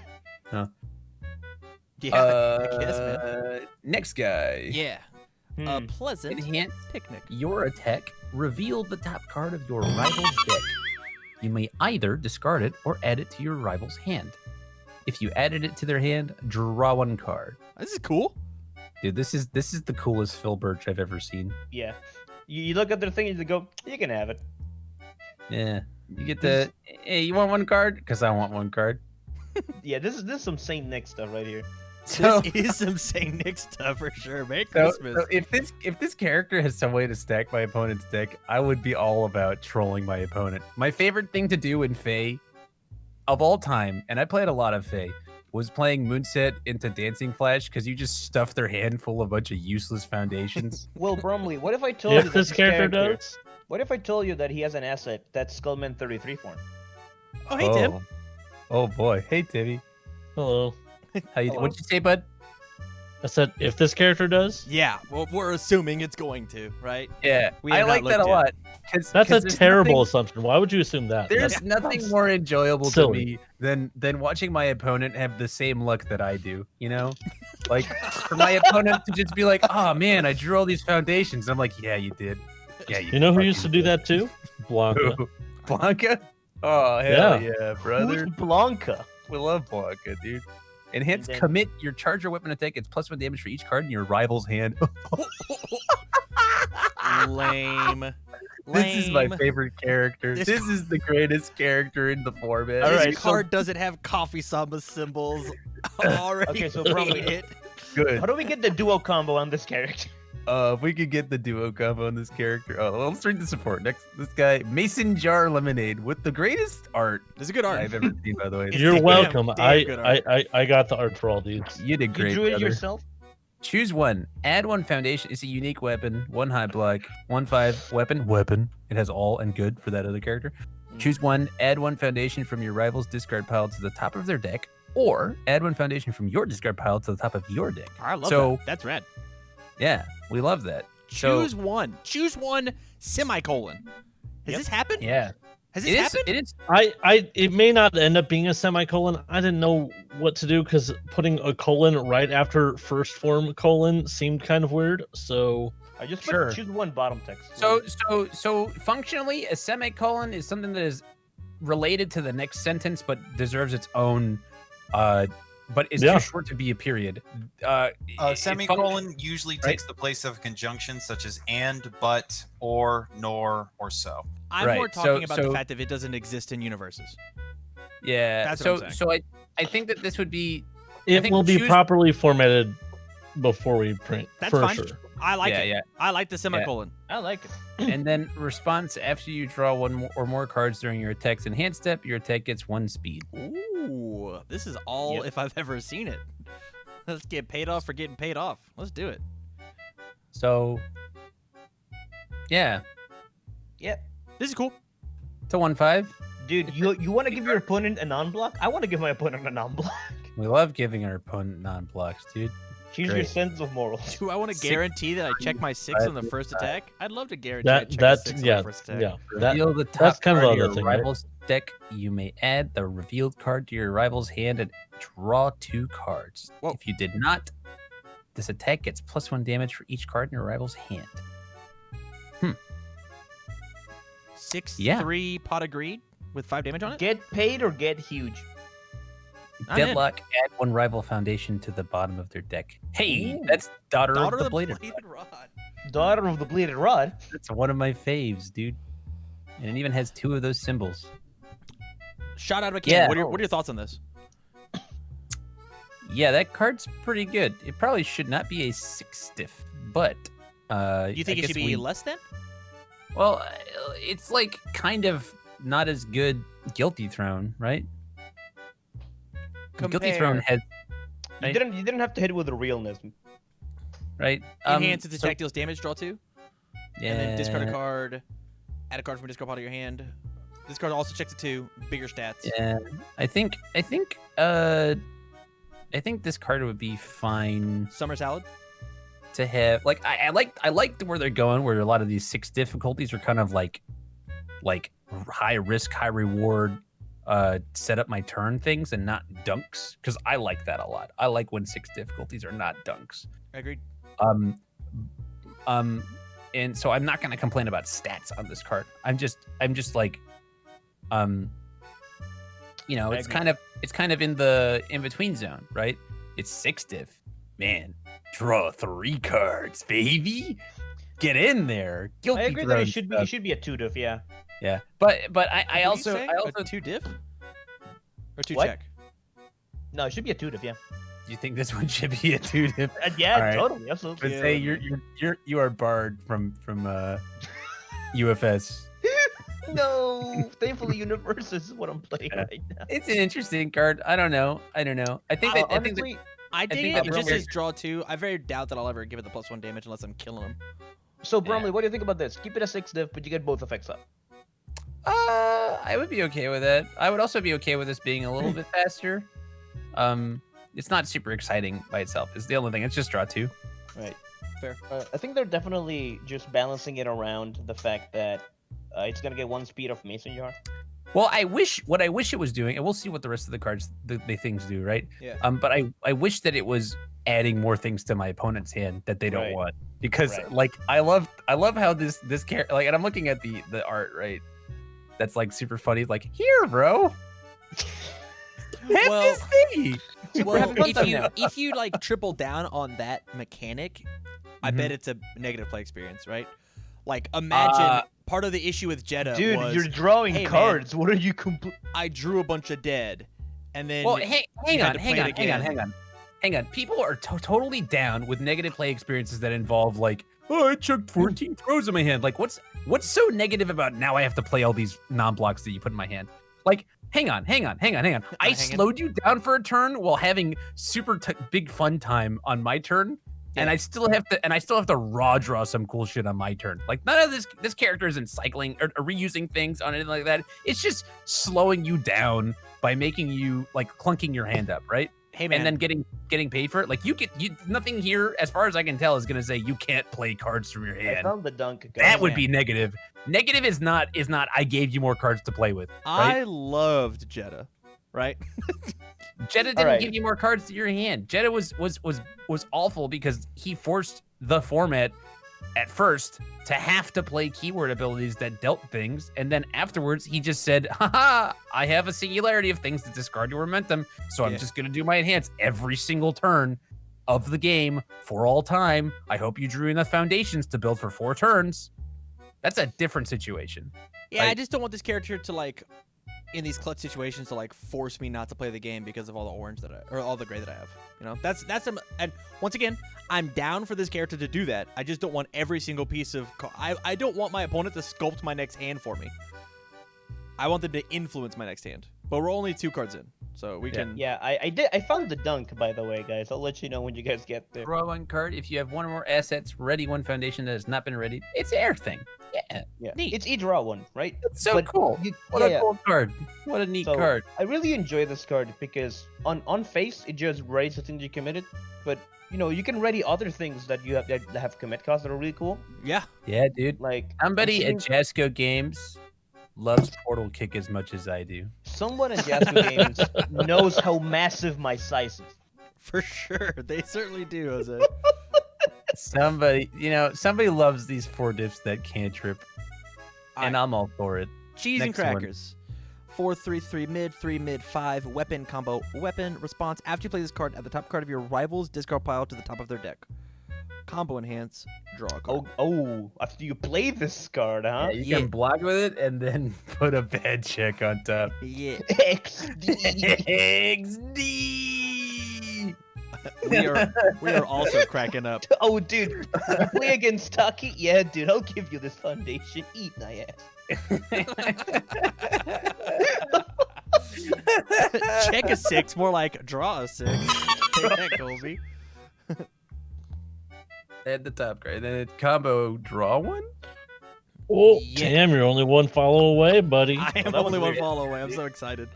Yeah, I guess, man. Next guy. Yeah, a pleasant Enhance picnic. your attack. Reveal the top card of your rival's deck. You may either discard it or add it to your rival's hand. If you added it to their hand, draw 1 card. This is cool. Dude, this is the coolest Phil Birch I've ever seen. Yeah. You look at their thing and you go, you can have it. Yeah. You get the hey, you want 1 card? Because I want 1 card. Yeah, this is some Saint Nick stuff right here. So, This is some Saint Nick stuff for sure. Merry so, Christmas. so if this character has some way to stack my opponent's deck, I would be all about trolling my opponent. My favorite thing to do in Fae of all time, and I played a lot of Fae, was playing Moonset into Dancing Flash because you just stuff their hand full of a bunch of useless foundations. Well, Bromley, what if I told you If that this character does, What if I told you that he has an asset that's Skullman 33 form? Oh, hey, Tim. Oh boy. Hey Timmy. hello. How you Hello. what'd you say, bud? I said if this character does, Yeah, well, we're assuming it's going to, right? Yeah. We I have not like that a looked yet. lot. that's a there's terrible nothing- assumption. Why would you assume that? There's That's- nothing more enjoyable to silly. me than watching my opponent have the same luck that I do, you know? Like for my opponent to just be like, "Oh man, I drew all these foundations." I'm like, "Yeah, you did." Yeah, You know who fucking used to do did." that too? Blanca. Who? Blanca? Oh, hell yeah, brother. Who's Blanca? We love Blanca, dude. Enhance then- commit your charger weapon attack. It's +1 damage for each card in your rival's hand. Lame. This is my Lame. favorite character. This- This is the greatest character in the format. All This right, so- card doesn't have coffee samba symbols. Already Okay, so played Bromley- it. Good. How do we get the duo combo on this character? If we could get the duo combo on this character. Oh, well, let's read the support. Next, this guy, Mason Jar Lemonade, with the greatest art This is a good art. I've ever seen, by the way. It's You're damn- welcome. damn good art. I got the art for all these. You did You great, drew it brother. yourself? Choose one. Add one foundation. It's a unique weapon. 1 high block. 1/5 weapon. Weapon. It has all and good for that other character. Choose one. Add one foundation from your rival's discard pile to the top of their deck, or add one foundation from your discard pile to the top of your deck. I love So- that. That's rad. Yeah, we love that. So- Choose one. Choose one. Semicolon. Has Yep. this happened? Yeah, Has it this is. happened? It is. It may not end up being a semicolon. I didn't know what to do because putting a colon right after first form colon seemed kind of weird. So I just Sure. choose one bottom text. So functionally, a semicolon is something that is related to the next sentence, but deserves its own. But it's Yeah. too short to be a period. It's Semicolon usually takes the place of a conjunction such as and, but, or, nor, or so. I'm Right, more talking about the so- fact that it doesn't exist in universes. Yeah. That's what so I'm so I think that this would be. it think will be choose- properly formatted before we print. That's for fine. sure. I like Yeah, it. yeah. I like the semicolon. I like it. And then response after you draw one or more cards during your attack's enhanced step, your attack gets 1 speed. Ooh, this is all Yep. if I've ever seen it. Let's get paid off for getting paid off. Let's do it. So yeah, This is cool. it's a 1/5. Dude, you want to give your opponent a non-block? I want to give my opponent a non-block. We love giving our opponent non-blocks, dude. Choose your Great. sense of morals. Do I want to Six- guarantee that I check my 6 on the first attack? I'd love to guarantee I That check my that's 6 on yeah the first attack. yeah. That Reveal the top that's kind of card the of other your thing, right? rival's deck. You may add the revealed card to your rival's hand and draw 2 cards. Whoa. If you did not, this attack gets +1 damage for each card in your rival's hand. 6/3 pot of greed with 5 damage on it. Get paid or get huge. I'm in. Deadlock, add 1 rival foundation to the bottom of their deck. Hey, Ooh. that's Daughter, Daughter of the Bladed. Rod. Daughter of the Bleeded Rod. That's one of my faves, dude. And it even has 2 of those symbols. Shot out of a cannon. Yeah. What are your thoughts on this? Yeah, that card's pretty good. It probably should not be a 6 stiff, but Do you think I it should guess be we- less than? Well, it's like kind of not as good Guilty Throne, right? Guilty Throne has You Right. didn't have to hit it with the realness. right. Enhance its so- attack deals damage, draw 2. Yeah. And then discard a card. Add a card from your discard pile to your hand. This card also checks a 2. Bigger stats. Yeah, I think this card would be fine Summer salad. to have. Like I liked where they're going, where a lot of these 6 difficulties are kind of like high risk, high reward, set up my turn things and not dunks. Because I like that a lot. I like when 6 difficulties are not dunks. Agreed. And so I'm not gonna complain about stats on this card. I'm just like, you know, I it's agree. kind of in the in between zone, right? It's 6 diff, man. Draw 3 cards, baby. Get in there. Guilty I agree that Throne it should be stuff. it should be a 2-diff, yeah. Yeah, but I What are you also saying? I also A 2 diff? Or 2 What? check? No, it should be a 2-diff, yeah. do you think this one should be a 2 diff? Yeah, All right. totally, absolutely. But say you are barred from UFS. No, thankfully UniVersus is what I'm playing Yeah. right now. It's an interesting card. I don't know. I think that I think that Honestly, I dig think it. that It just Bromley- says draw 2. I very doubt that I'll ever give it the +1 damage unless I'm killing him. so Bromley, what do you think about this? Keep it a 6-diff, but you get both effects up. I would be okay with it. I would also be okay with this being a little bit faster. It's not super exciting by itself. It's the only thing. It's just draw 2. Right. Fair. I think they're definitely just balancing it around the fact that it's gonna get 1 speed of Mason Jar. Well, what I wish it was doing, and we'll see what the rest of the cards, the things do, right? Yeah. But I wish that it was adding more things to my opponent's hand that they don't Right. want, because Right. like I love how this character, like, and I'm looking at the art, right? That's like super funny. Like, here, bro, have Well- this thing. Well, having fun if time you now. if you like triple down on that mechanic, I Mhm. bet it's a negative play experience, right? Like, imagine part of the issue with Jeddah Dude, was you're drawing hey, man. cards. What are you I drew a bunch of dead, and then Well, hang you had on, to hang play it on. People are totally down with negative play experiences that involve like oh, I chucked 14 throws in my hand. Like, what's so negative about now I have to play all these non-blocks that you put in my hand? Like, hang on. I slowed you down for a turn while having super big fun time on my turn. And I still have to raw draw some cool shit on my turn. Like, none of this character isn't cycling or reusing things on anything like that. It's just slowing you down by making you like clunking your hand up, right? Hey man, And then getting paid for it. Like you nothing here, as far as I can tell, is gonna say you can't play cards from your I hand. found the dunk. Guys. That would be negative. Negative is not I gave you more cards to play with. Right? I loved Jeddah, right? Jeddah didn't give you more cards to your hand. Jeddah was awful because he forced the format at first to have to play keyword abilities that dealt things, and then afterwards he just said, haha, I have a singularity of things that discard your momentum, so I'm just gonna do my enhance every single turn of the game for all time. I hope you drew enough foundations to build for 4 turns. That's a different situation. Yeah, I just don't want this character to like, in these clutch situations, to like force me not to play the game because of all the orange or all the gray that I have. You know, that's and once again, I'm down for this character to do that. I just don't want every single piece of. I don't want my opponent to sculpt my next hand for me. I want them to influence my next hand. But we're only 2 cards in, so we can. Yeah, I found the dunk, by the way, guys. I'll let you know when you guys get there. Draw 1 card. If you have 1 or more assets, ready 1 foundation that has not been readied. It's air thing. Yeah. Neat. It's draw 1, right? It's so But cool. What a cool card. What a neat So, card. I really enjoy this card because on face it just readies the thing you committed, but you know you can ready other things that you have that have commit costs that are really cool. Yeah. Yeah, dude. Like Somebody I'm at seeing Jasco Games loves Portal Kick as much as I do. someone in Jasco Games knows how massive my size is. For sure, they certainly do, Jose. Somebody loves these 4 diffs that cantrip, and I'm all for it. Cheese and Next one. crackers. 4/3/3 mid, 3 mid, 5 weapon combo. Weapon response. After you play this card, add the top card of your rival's discard pile to the top of their deck. Combo enhance. Draw a card. Oh, after you play this card, huh? Yeah, you can block with it and then put a bad check on top. Yeah. XD. XD. we are also cracking up. Oh, dude, you play against Taki? Yeah, dude, I'll give you this foundation. Eat my ass. Check a 6, more like draw a 6. Take that, Colby. At the top card. Then it combo draw 1? Oh, Yeah. damn, you're only 1 follow away, buddy. I am that was only 1 weird. follow away. I'm so excited.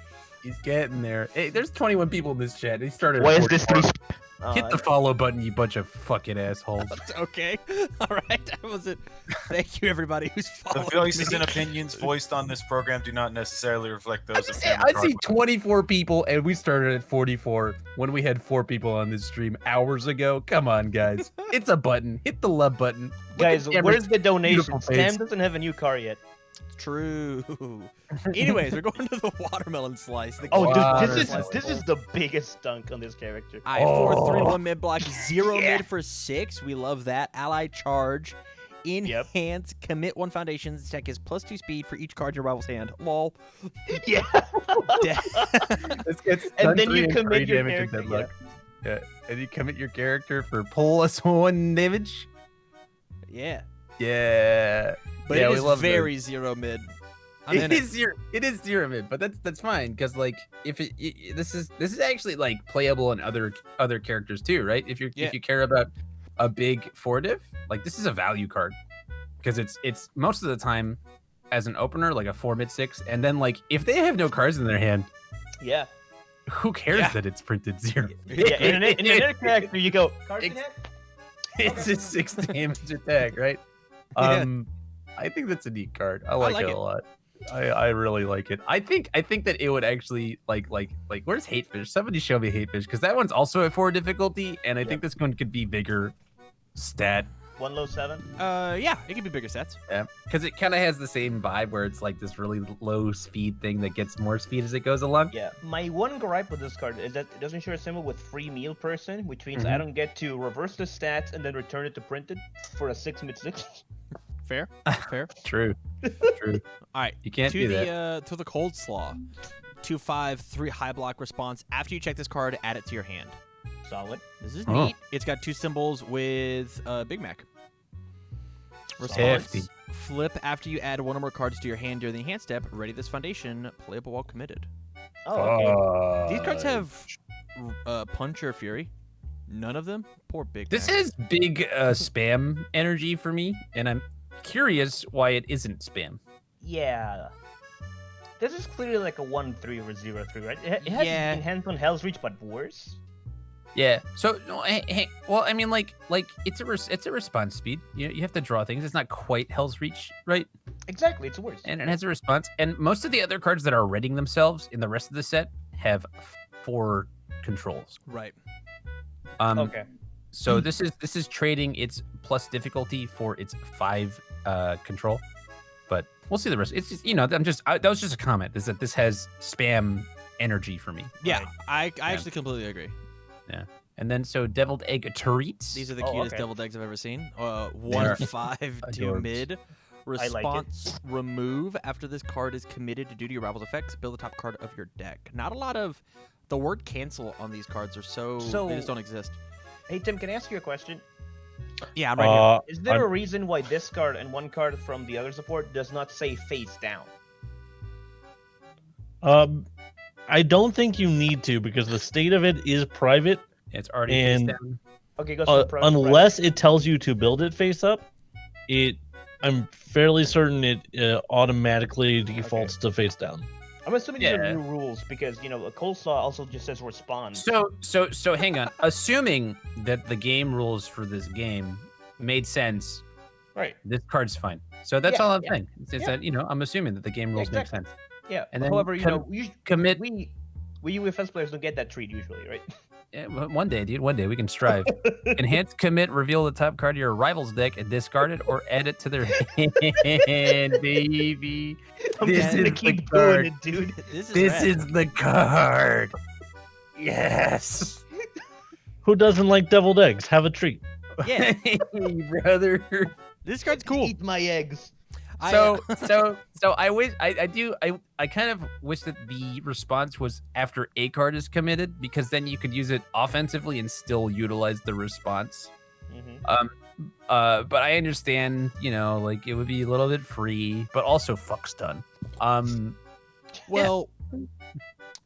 He's getting there. Hey, there's 21 people in this chat. He started. Why at is this 44. 3? Hit the follow button, you bunch of fucking assholes. Okay. All right. That was it. Thank you, everybody who's The following voices me. and opinions voiced on this program do not necessarily reflect those of I see 24 people, and we started at 44 when we had 4 people on this stream hours ago. Come on, guys. It's a button. Hit the love button. Look Guys, at Cameron's where's the donation? beautiful face. Sam doesn't have a new car yet. True. Anyways, we're going to the watermelon slice. The Oh, Wow. this is the biggest dunk on this character. All right, 4/3/1 Oh. mid block, 0 Yeah. mid for 6. We love that. Ally charge. Yep. Enhance. Commit 1 foundation. This tech is +2 speed for each card in your rival's hand. Lol. Yeah. And then you commit your character. Yeah. And you commit your character for +1 damage. Yeah. Yeah. But Yeah, it we is love very 0 mid. I'm in It is zero mid, but that's fine because like if this is actually like playable in other characters too, right? If you care about a big 4 diff, like this is a value card because it's most of the time as an opener like a 4 mid 6, and then like if they have no cards in their hand, Yeah. who cares Yeah. that it's printed 0? Yeah. In another character, you go. Cards in hand? It's a 6 damage attack, right? Yeah. I think that's a neat card. I like it it. a lot. I really like it. I think that it would actually like where's Hatefish? Somebody show me Hatefish because that one's also at 4 difficulty, and I think this one could be bigger stat. 1 low 7. Yeah, it can be bigger sets. Yeah, because it kind of has the same vibe where it's like this really low speed thing that gets more speed as it goes along. Yeah. My one gripe with this card is that it doesn't share a symbol with free meal person, which means I don't get to reverse the stats and then return it to printed for a 6 mid 6. Fair. Fair. True. True. All right. You can't to do the that. to the cold slaw. 2/5/3 high block response. After you check this card, add it to your hand. Solid. This is Oh. neat. It's got 2 symbols with Big Mac. Response. Hefty. Flip after you add one or more cards to your hand during the enhanced step. Ready this foundation. Playable while committed. Oh, okay. These cards have Punch or Fury. None of them? Poor Big This Mac. is big spam energy for me, and I'm curious why it isn't spam. Yeah. This is clearly like a 1-3 or 0-3, right? It has Yeah. enhanced on Hell's Reach, but worse. Yeah. So no, well, I mean, like it's a response speed. You have to draw things. It's not quite Hell's Reach, right? Exactly, it's worse. And it has a response. And most of the other cards that are readying themselves in the rest of the set have 4 controls. Right. Okay. So this is trading its plus difficulty for its 5 control, but we'll see the rest. It's just that was just a comment. Is that this has spam energy for me? Yeah, Right. I actually completely agree. And then so deviled egg turrets. These are the Oh, cutest okay. deviled eggs I've ever seen. are 1/5 to adorbs. mid. like it. Response remove after this card is committed due to your rival's effects. Build the top card of your deck. Not a lot of the word cancel on these cards are so they just don't exist. Hey, Tim, can I ask you a question? Yeah, I'm right here. Is there a reason why this card and one card from the other support does not say face down? I don't think you need to because the state of it is private. It's already face And- down. Okay, go to the Unless it tells you to build it face up, I'm fairly certain it automatically defaults to face down. I'm assuming these Yeah. are new rules because, a coleslaw also just says respond. So hang on. Assuming that the game rules for this game made sense, Right. this card's fine. So that's Yeah, all I'm yeah, saying. It's yeah. that I'm assuming that the game rules Exactly. make sense. Yeah. And then However, commit. we UFS players don't get that treat usually, right? Yeah, one day, dude. One day we can strive. Enhance, commit, reveal the top card of your rival's deck and discard it or add it to their hand, baby. I'm This just gonna is the keep card. doing it, dude. This is This rad. is the card. Yes. Who doesn't like deviled eggs? Have a treat. Yeah, Hey, brother. this card's cool. Eat my eggs. So I wish I kind of wish that the response was after a card is committed because then you could use it offensively and still utilize the response. But I understand, like it would be a little bit free, but also fuck stun. Well,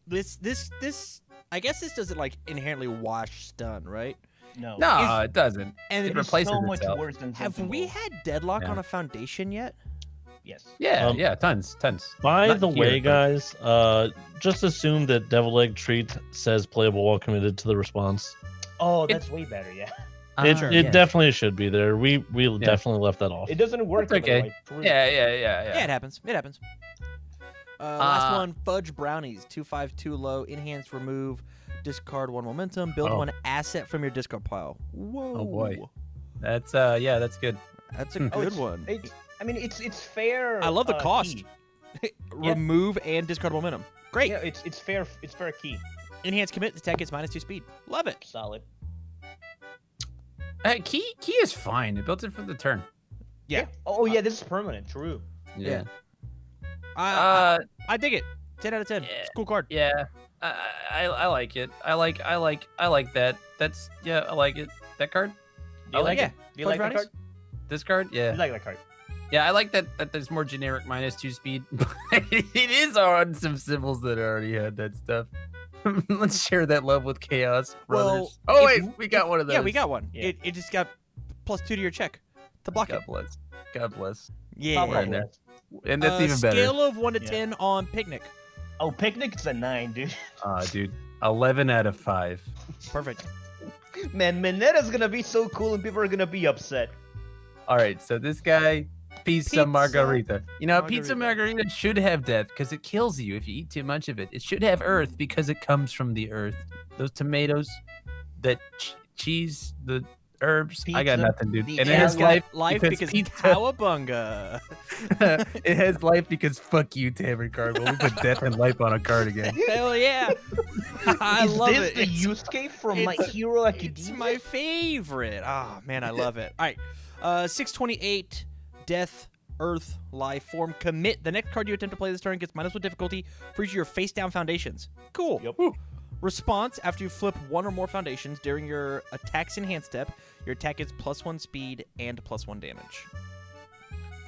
this I guess this doesn't like inherently wash stun, right? No. No, it doesn't. And It It is replaces so much itself. worse than have we Sensible. had deadlock Yeah. on a foundation yet? Yes. Yeah, yeah, tons. By Not the here, way, but- guys, just assume that deviled egg treat says playable while committed to the response. Oh, that's way better. Yeah. It definitely should be there. We definitely left that off. It doesn't work. That's okay. otherwise. True. Yeah, Yeah. it happens. It happens. Last one, fudge brownies. 2/5 low. Enhance, remove, discard 1 momentum. Build Oh. 1 asset from your discard pile. Whoa. Oh, boy. That's that's good. That's a Oh, good it's- one. It's fair. I love the cost. Key. Remove and discard momentum. Great. Yeah, it's fair. It's fair key. Enhance, commit. The tech gets -2 speed. Love it. Solid. Key is fine. It built it for the turn. Yeah. Oh yeah, this is permanent. True. Yeah. I dig it. 10 out of 10. Yeah. It's a cool card. Yeah. I like it. I like that. That's I like it. That card? Do you like yeah. it? Do you Fudge like that brownies? card? This card? Yeah. You like that card? Yeah, I like that there's more generic -2 speed. But it is on some symbols that already had that stuff. Let's share that love with Chaos Brothers. Well, we got one of those. Yeah, we got one. Yeah. It just got +2 to your check to block it. God bless. Yeah. Pop up in there. list. And that's even better. Scale of 1 to Yeah. 10 on picnic. Oh, picnic's a 9, dude. Dude, 11 out of 5. Perfect. Man, Minetta's gonna be so cool, and people are gonna be upset. All right, so this guy, pizza Pizza margarita. Pizza margarita. margarita should have death because it kills you if you eat too much of it. It should have earth because it comes from the earth. Those tomatoes, that cheese, the herbs. I got Pizza, nothing, dude. the And it has area- life because pizza. cowabunga. It has life because fuck you, Tamer card. Well, we put death and life on a card again. Hell yeah. I Is love this it. the It's- Yusuke from My it's- Hero It's Academia? my favorite. Ah, man, I love it. All right. 628, death, earth, life, form, commit. The next card you attempt to play this turn gets -1 difficulty for each of your face down foundations. Cool. Yep. Whew. Response, after you flip 1 or more foundations during your attack's enhanced step, your attack is +1 speed and +1 damage.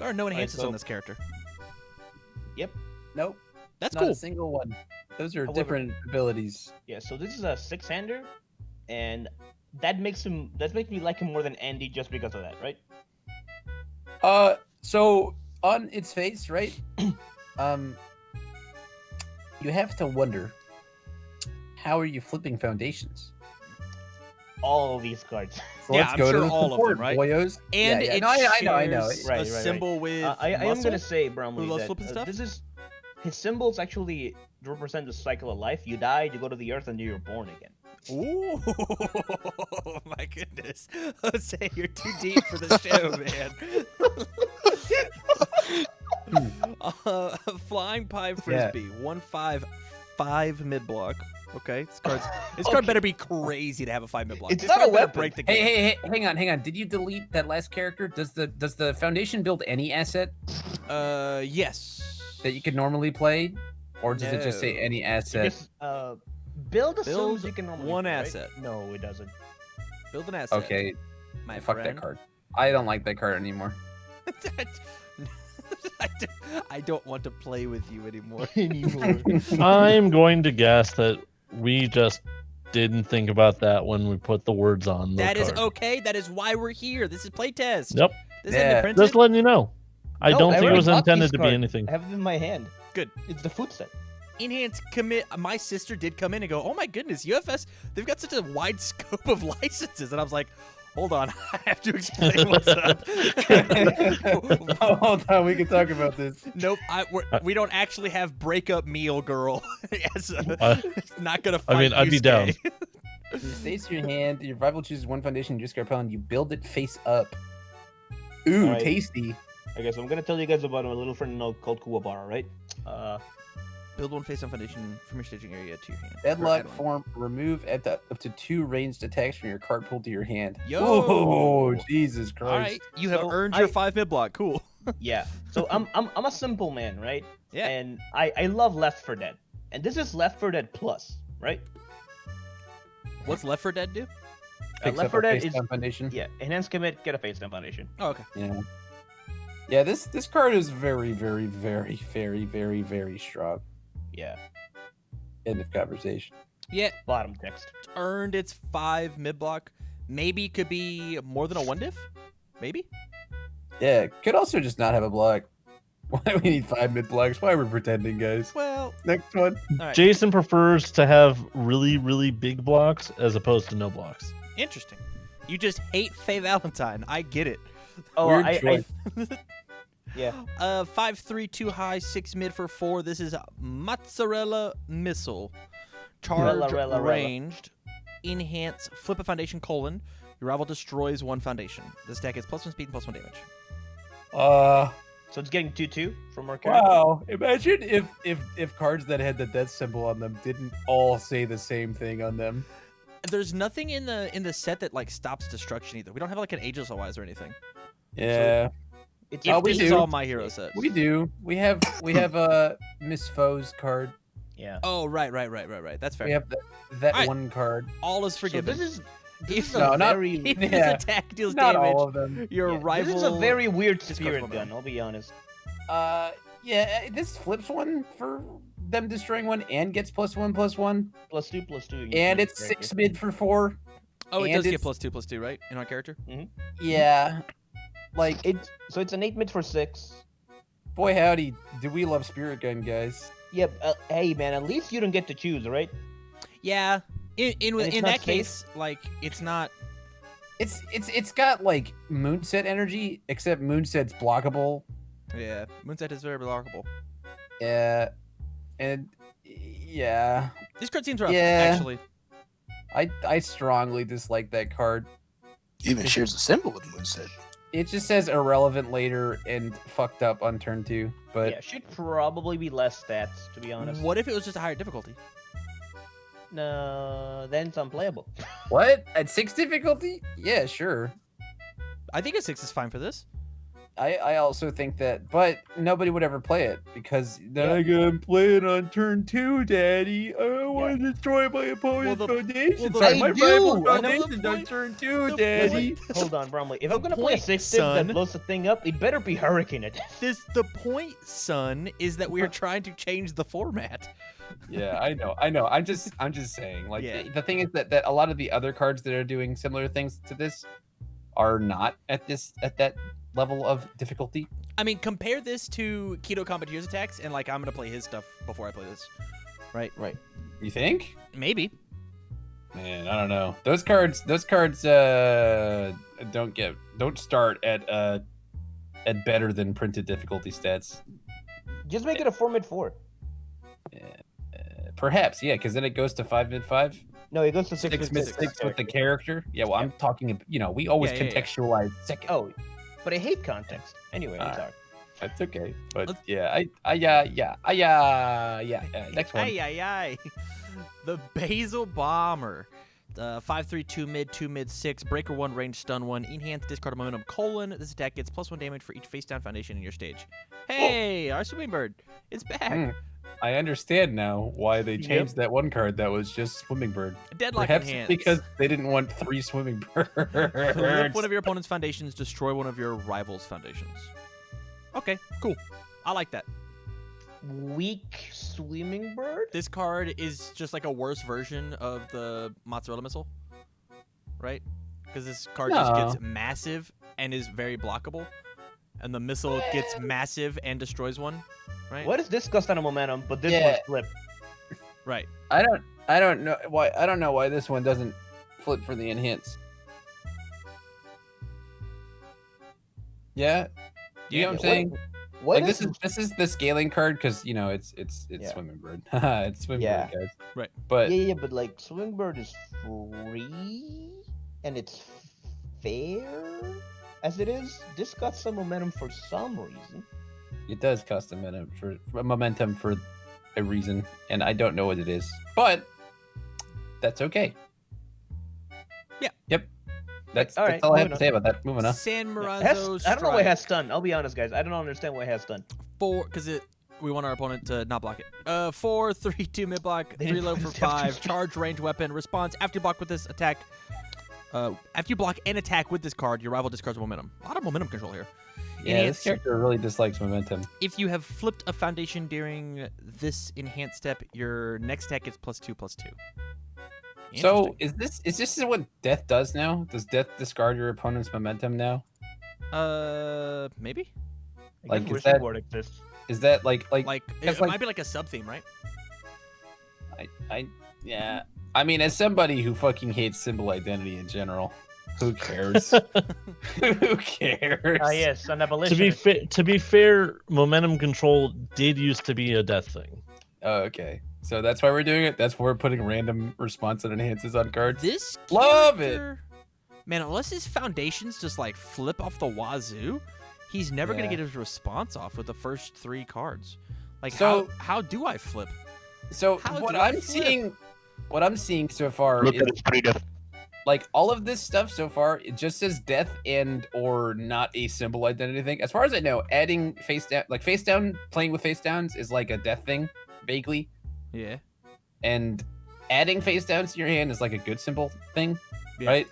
There are no enhances so- on this character. Nope. That's Not cool. a single one. Those are However- different abilities. Yeah, so this is a 6-hander, and that makes me like him more than Andy just because of that, right? So on its face, right? You have to wonder, how are you flipping foundations? All these cards. So Yeah, let's I'm go sure to the all of them, support, right? boyos. And yeah, yeah. it No, I know. shares Right, a right, right. symbol with I am muscle. gonna say, Bromley, Who loves that flipping stuff? this is his symbols actually represent the cycle of life. You die, you go to the earth, and you're born again. Ooh, my goodness. Jose, you're too deep for the show, man. Flying Pie Frisbee, 1/5 mid block. Okay, this card Okay. better be crazy to have a 5 mid block. It's This not card a better weapon. break the game. Hey, hang on. Did you delete that last character? Does the foundation build any asset Yes. that you could normally play, or does it just say No. any asset? Just build assumes Build you can normally one play, right? asset. No, it doesn't. Build an asset. Okay, my fuck friend. that card. I don't like that card anymore. I don't want to play with you anymore. I'm going to guess that we just didn't think about that when we put the words on the That is card. okay. That is why we're here. This is playtest. Yep. This Yeah. isn't printed. Just letting you know. I No, don't I think it already was bought intended these to be cards. anything. I have it in my hand. Good. It's the food set. Enhance commit. My sister did come in and go, "Oh my goodness, UFS! They've got such a wide scope of licenses." And I was like, "Hold on, I have to explain what's up." Hold on, we can talk about this. Nope, we don't actually have breakup meal girl. Yes, not gonna fight. I mean, I'd be down. Yusuke. You states your hand. Your rival chooses one foundation. You discard a pile, and you build it face up. Ooh, Alright. tasty. Okay, so I'm gonna tell you guys about a little friend called Kuwabara, right? Build one face on foundation from your staging area to your hand. Or Deadlock add one. form. Remove up to 2 ranged attacks from your card pool to your hand. Yo! Oh, Jesus Christ! All right, you have So earned your I- 5 mid block. Cool. Yeah. So I'm a simple man, right? Yeah. And I love Left 4 Dead, and this is Left 4 Dead Plus, right? What's Left 4 Dead do? Picks Left up 4 a Dead face is down foundation. yeah, enhance commit, get a face down foundation. Oh, okay. Yeah. Yeah, this card is very, very, very, very, very, very strong. Yeah. End of conversation. Yeah, Bottom text. it's earned its 5 mid block. Maybe could be more than a 1 diff. Maybe. Yeah, could also just not have a block. Why do we need 5 mid blocks? Why we're pretending, guys? Well, Next one. all right. Jason prefers to have really, really big blocks as opposed to no blocks. Interesting. You just hate Faye Valentine. I get it. Oh, Weird I choice. yeah. 5/3 too high, 6 mid for 4. This is mozzarella missile. Charge Rella. ranged. Enhance. Flip a foundation : your rival destroys 1 foundation. This deck is +1 speed and +1 damage. So it's getting 2/2 from our character. Wow. Imagine if cards that had the death symbol on them didn't all say the same thing on them. There's nothing in the set that like stops destruction either. We don't have like an Ageless Allies or anything. Yeah. It's If Oh, we this is do. all my hero sets. We do. We have a Miss Foe's card. yeah. Oh, right. That's fair. We have that Alright. one card. All is So forgiven. this is If, No, not- very if his yeah. attack deals Not damage, all of them. your yeah, rival. This is a very weird discards spirit one gun. mana. I'll be honest. Yeah, this flips one for them destroying one and gets +1/+1. +2/2. And it's 6 mid for 4. Oh, it and does get it's- +2/+2, right? In our character. Yeah. Like, It's an 8 mid for 6. boy howdy, do we love Spirit Gun, guys. Yep. Hey man, at least you don't get to choose, right? Yeah. In it's in not that safe. case, like it's not. It's got like Moonset energy, except Moonset's blockable. Yeah, Moonset is very blockable. Yeah. And yeah. This card seems rough. Yeah. Actually. I strongly dislike that card. Even shares a symbol with Moonset. It just says irrelevant later and fucked up on turn 2. But Yeah, should probably be less stats, to be honest. What if it was just a higher difficulty? No, then it's unplayable. what? At 6 difficulty? Yeah, sure. I think a 6 is fine for this. I also think that, but nobody would ever play it because then I gotta play it on turn 2, Daddy. I want to destroy my opponent's the- foundation. well, the- my I rival do! foundation's on point- turn 2, the Daddy. point- Hold on, Bromley. If The I'm gonna play a point, system son- that blows the thing up, it better be Hurricane it. The point, son, is that we are trying to change the format. Yeah, I know. I'm just saying. Like Yeah. the thing is that a lot of the other cards that are doing similar things to this are not at that level of difficulty. I mean, compare this to Keto Combateer's attacks, and like I'm gonna play his stuff before I play this. Right. You think? Maybe. Man, I don't know. Those cards don't start at better than printed difficulty stats. Just make it a 4 mid 4. Perhaps, yeah, because then it goes to 5 mid 5. No, it goes to 6 6 mid mid 6. 6 with the character. Yeah, well, I'm talking. We always Yeah. contextualize second. Oh, but I hate context. Anyway, I'm sorry. That's okay. But Let's- yeah, next one. Ay. The Basil Bomber. 5/3 2 mid 2 mid 6 breaker 1 range stun 1 enhanced discard momentum : this attack gets +1 damage for each face down foundation in your stage. Hey, our swimming bird, it's back. I understand now why they Yep. changed that one card that was just Swimming Bird. Deadlock Perhaps enhance. because they didn't want 3 Swimming Flip Birds. one of your opponent's foundations, destroy one of your rival's foundations. Okay, cool. I like that. Weak swimming bird. This card is just like a worse version of the mozzarella missile, right? Because this card just No. gets massive and is very blockable, and the missile gets massive and destroys one, right? What is this cost on a momentum? But this Yeah. one's flip. Right. I don't know why this one doesn't flip for the enhance. Yeah, you know what I'm saying? What Like is this is the scaling card because it's Yeah. Swimming Bird. It's Swimming Yeah. Bird, guys. Right. But Yeah, but like swimming bird is free and it's fair as it is. This got some momentum for some reason. it does cost a momentum for a reason, and I don't know what it is. But that's okay. Yeah. Yep. That's All right, all I have moving to say about that. Moving on. San It Marazzo has- I don't know why it Strike. has stun. I'll be honest, guys. I don't understand why it has stun. We want our opponent to not block it. 4, 3, 2 mid block, They 3 didn't low for understand 5. just- Charge range weapon response after you block with this attack. After you block an attack with this card, your rival discards momentum. A lot of momentum control here. Yeah, Enhance- this character really dislikes momentum. If you have flipped a foundation during this enhanced step, your next attack gets +2/+2. So is this what death does now? Does death discard your opponent's momentum now? Maybe. I Like, guess is wishing that- board exists. Is that like It That's like- might be like a sub theme, right? yeah. I mean, as somebody who fucking hates symbol identity in general, who cares? Who cares? Ah, yes, an To abolition. be fair, momentum control did used to be a death thing. Oh, okay. So that's why we're doing it. That's why we're putting random response and enhances on cards. This Love it. character- Man, unless his foundations just like flip off the wazoo, he's never gonna Yeah. get his response off with the first 3 cards. Like, So- how do I flip? So How what do I I'm flip? seeing so far Look is at his freedom. like all of this stuff so far. It just says death and or not a symbol identity thing. As far as I know, adding face down, playing with face downs is like a death thing, vaguely, Yeah. and adding face downs to your hand is like a good symbol thing, Yeah. right?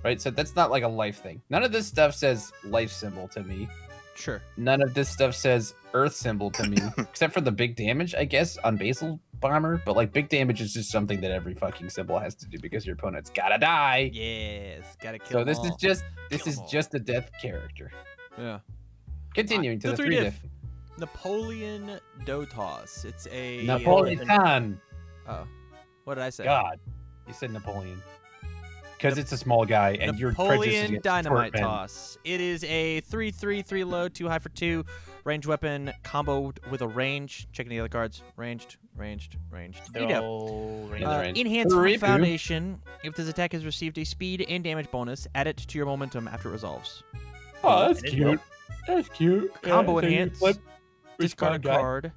Right. So that's not like a life thing. None of this stuff says life symbol to me. Sure. None of this stuff says earth symbol to me, except for the big damage, I guess, on Basil Bomber. But like big damage is just something that every fucking symbol has to do because your opponent's gotta die. Yes. Gotta kill. So them this is all. just Kill 'em all. a death character. Yeah. Continuing to the the three 3 diff. diff. Napoleon Dotos. It's a Napoleon. Oh, what did I say? God, you said Napoleon. Because it's a small guy and you're prejudiced Napoleon against Dynamite short men. Toss. It is a 3/3, 3 low, 2 high for 2 range weapon combo with a range. Checking the other cards. Ranged. They're Veto. all range. Uh, range. Enhance from Reboot. foundation. If this attack has received a speed and damage bonus, add it to your momentum after it resolves. Oh, that's It is cute. That's cute. Combo so you enhance. flip, Discard a respond guy. card.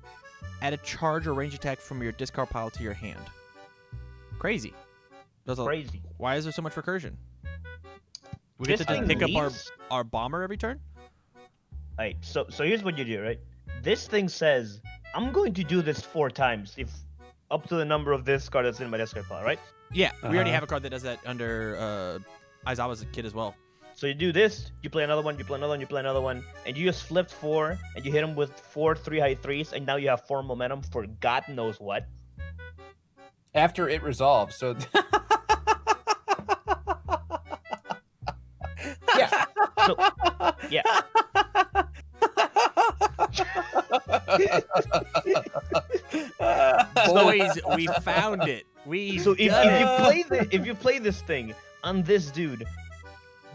Add a charge or range attack from your discard pile to your hand. Crazy. Crazy. Why is there so much recursion? We get This to just thing pick up leaves? our bomber every turn? Alright, so here's what you do, right? This thing says, I'm going to do this 4 times if up to the number of this card that's in my discard pile, right? Yeah, we already Uh-huh. have a card that does that under Aizawa's kid as well. So you do this, you play another one, you play another one, you play another one, and you just flipped 4, and you hit him with 4 3 high 3s, and now you have 4 momentum for God knows what. After it resolves, so Yeah. So yeah. Boys, we found it. We So if done you it. play if you play this thing on this dude,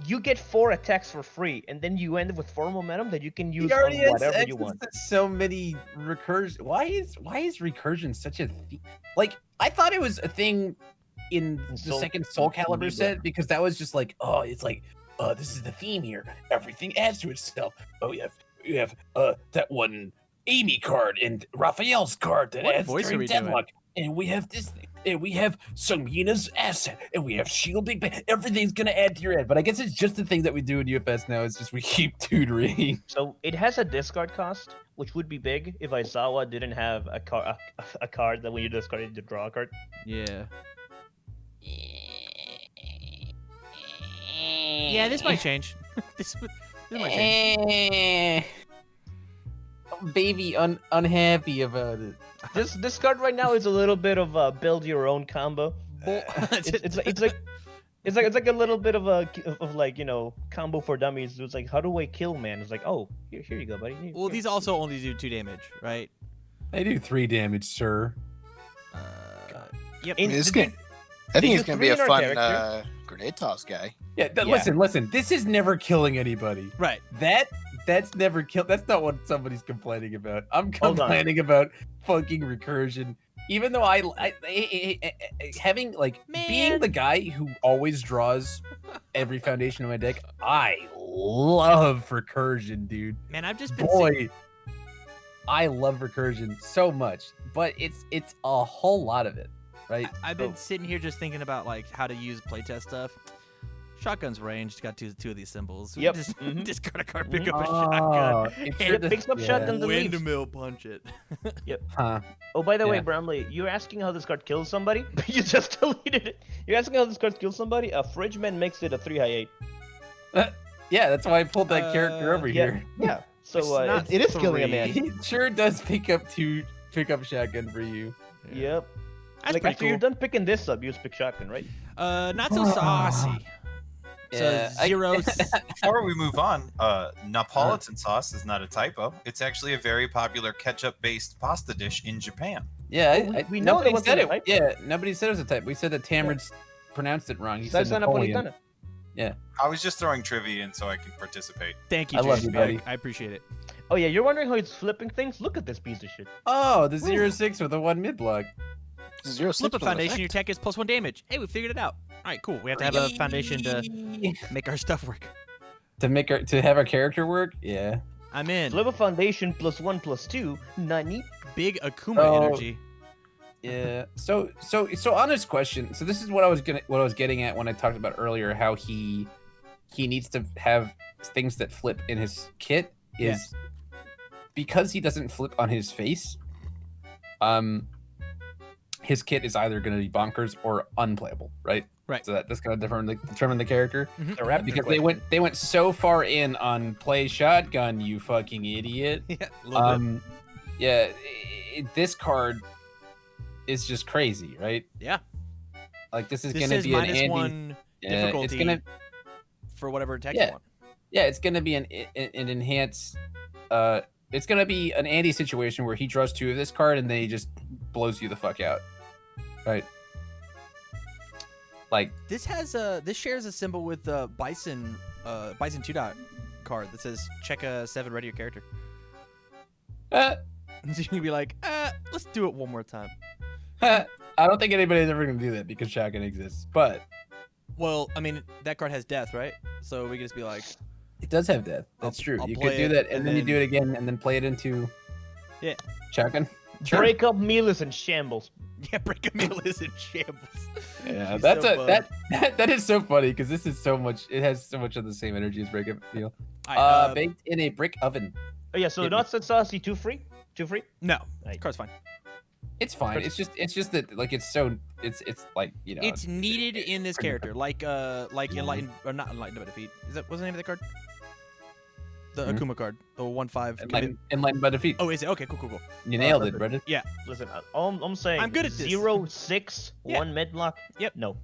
you get 4 attacks for free, and then you end up with 4 momentum that you can use on whatever you want. So many recursion. Why is recursion such a like? I thought it was a thing in the Soul- second Soul Calibur Libra. set because that was just like, oh, it's like, this is the theme here. Everything adds to itself. Oh, you have that one Amy card and Raphael's card that What adds voice are during we doing? deadlock. And we have this thing, and we have Somina's asset, and we have shielding. Everything's gonna add to your head. But I guess it's just the thing that we do in UFS now. It's just we keep tutoring. So it has a discard cost, which would be big if Aizawa didn't have a card that when you discard it, you draw a card. Yeah. Yeah, this might change. this might change. Baby unhappy about it. This card right now is a little bit of a build your own combo. It's like a little bit of like, you know, combo for dummies. It's like, how do I kill man? It's like, oh, here you go, buddy. Well, these also only do 2 damage, right? They do 3 damage, sir. Yep. In- I mean, this did game, I did think you he's gonna be a three in our fun character? grenade toss guy. Yeah, Yeah. listen. This is never killing anybody. Right. That's never killed. That's not what somebody's complaining about. I'm Hold on. complaining about fucking recursion. Even though I having like being Man. the guy who always draws every foundation in my deck, I love recursion, dude. Man, I've just been Boy, I love recursion so much, but it's a whole lot of it, right? I've been sitting here just thinking about like how to use playtest stuff. Shotgun's ranged, got two of these symbols. We Yep. Just Mhm. discard a card, pick Mhm. up a shotgun, it's and sure It picks up shotguns and leaves. windmill punch it. Huh. Oh, by the way, Yeah. Bramley, you're asking how this card kills somebody? You just deleted it. You're asking how this card kills somebody? A fridge man makes it a 3 high 8. Yeah, that's why I pulled that character over Yeah. here. Yeah. So It's not it is killing a 3. man. He sure does pick up shotgun for you. Yep. That's like pretty after cool. you're done picking this up, you just pick shotgun, right? Not so saucy. Yeah, So 0. Before we move on, Napolitan sauce is not a typo. It's actually a very popular ketchup-based pasta dish in Japan. Yeah, Oh, we know that nobody wasn't said a it. typo. Yeah, nobody said it was a type. We said that Tamarind pronounced it wrong. He said Salsa Napoleon. Napolitana. I was just throwing trivia in so I can participate. Thank you, I love Jake. you, buddy. I appreciate it. Oh yeah, you're wondering how it's flipping things? Look at this piece of shit. Oh, the 0-6 with a 1 mid block. 0-6 Flip a with an foundation, effect. your tech is +1 damage. Hey, we figured it out. All right, cool. We have to have a foundation to make our stuff work. to have our character work. Yeah. I'm in. Flip a foundation +1/+2. Nani? Big Akuma Oh. energy. Yeah. So on this question, so this is what I was getting at when I talked about earlier how he needs to have things that flip in his kit is because he doesn't flip on his face. His kit is either going to be bonkers or unplayable, right? Right. So that's going to determine the character. The raptor Because question. they went so far in on play shotgun, you fucking idiot. Yeah, a little bit. Yeah, this card is just crazy, right? Yeah. Like this is This gonna is be an minus Andy. 1 Yeah, difficulty it's gonna. for whatever attack Yeah. you want. Yeah, it's gonna be an enhanced. It's gonna be an Andy situation where he draws 2 of this card and then he just blows you the fuck out, right? Like This has this shares a symbol with the Bison 2 card that says check a 7 ready your character. uh, So you can be like, let's do it one more time. I don't think anybody's ever gonna do that because shotgun exists, but Well, I mean that card has death, right? So we can just be like, it does have death. That's true. I'll You play could do it, that and and then you do then- it again and then play it into. Yeah. Shotgun. Sure. Break up Melis and shambles. yeah, break a meal is in shambles. Yeah, She's that's so that is so funny because this is so much. It has so much of the same energy as Breakup Feel. Baked in a brick oven. Oh yeah, so Hit me. nuts and saucy, two free? Two free? No, Right. card's fine. It's fine. It's just that like it's like It's needed in this character, like enlightened or not enlightened by defeat. What's the name of the card? The Akuma card, the 1/5. enlightened by defeat. Oh, is it? Okay, cool. You nailed it, perfect. brother. Listen, I'm saying I'm good at this. 0, 6, Yeah. 1 mid block. Yep. No.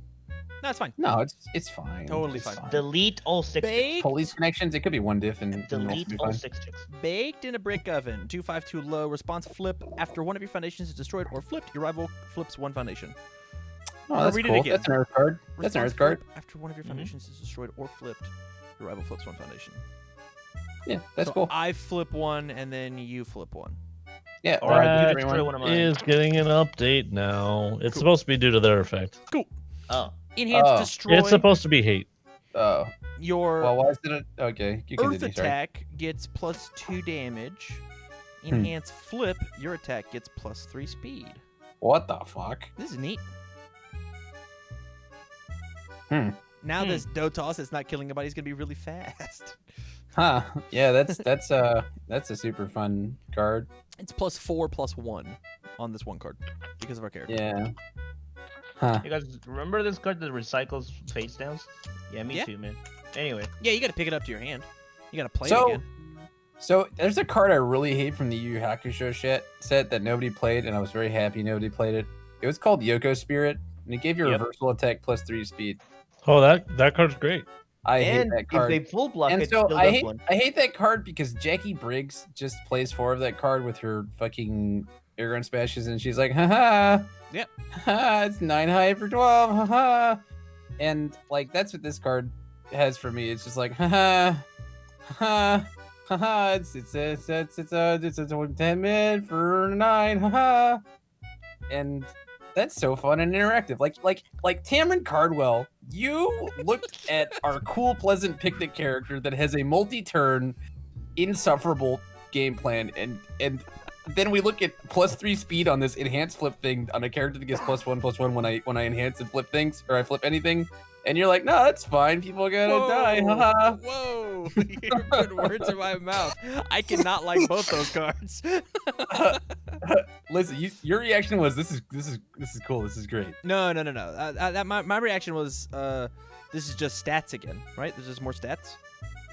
No, it's fine. No, it's fine. Totally It's fine. Delete all 6 ticks. Baked, Police connections. It could be one diff and it'll also Delete be all fine. 6 ticks. baked in a brick oven. 2/5 low. Response flip. After one of your foundations is destroyed or flipped, your rival flips one foundation. Oh, that's read it cool. again. That's an earth card. That's an Response earth card. flip. After one of your foundations is destroyed or flipped, your rival flips one foundation. Yeah, that's So cool. I flip one and then you flip one. Yeah. All All right, right. you you destroy destroy one one. of mine. Is getting an update now. It's Cool. supposed to be due to their effect. Oh. Enhance Oh. destroy. It's supposed to be hate. Oh. Your Well, why is it? Okay. You Earth continue. Sorry. attack gets +2 damage. Hmm. Enhance flip. Your attack gets +3 speed. What the fuck? This is neat. Now Hmm. this Dotos that's not killing anybody is gonna be really fast. Huh? Yeah. That's a super fun card. It's +4/+1 on this one card because of our character. Yeah. Huh. You guys remember this card that recycles face downs? Yeah, me Yeah. too, man. Anyway. Yeah, you gotta pick it up to your hand. You gotta play So- it again. So there's a card I really hate from the Yu Yu Hakusho set that nobody played, and I was very happy nobody played it. It was called Yoko Spirit, and it gave you Yep. reversal attack +3 speed. Oh, that card's great. I hate And that if card. they full block And it, so still I does hate one. I hate that card because Jackie Briggs just plays 4 of that card with her fucking air gun smashes, and she's like, haha. Yep. Haha, it's 9 high for 12, haha. And like that's what this card has for me. It's just like, haha, haha, haha. It's a 10 mid for 9, haha. And that's so fun and interactive. Like Tamron Cardwell, you looked at our cool, pleasant picnic character that has a multi-turn, insufferable game plan, and then we look at +3 speed on this enhanced flip thing on a character that gets +1/+1 when I enhance and flip things or I flip anything, and you're like, no, that's fine. People are gonna die. Haha. Whoa! You put words in my mouth. I cannot like both those cards. Listen, your reaction was this is cool. This is great. No. My reaction was, this is just stats again, right? There's just more stats,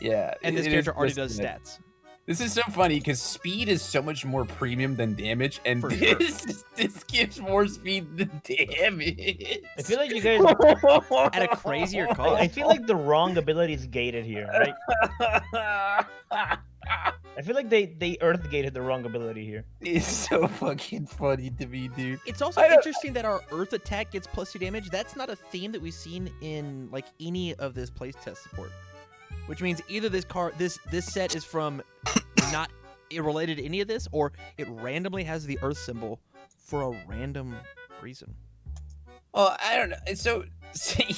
Yeah. and this it character is already just- does stats. This is so funny because speed is so much more premium than damage, and For sure. this gives more speed than damage. I feel like you guys. At a crazier I cost. feel like the wrong ability is gated here, right? I feel like they earth gated the wrong ability here. It's so fucking funny to me, dude. It's also I don't- interesting that our Earth attack gets +2 damage. That's not a theme that we've seen in like any of this playtest support. Which means either this set is from not related to any of this, or it randomly has the Earth symbol for a random reason. Oh, I don't know. So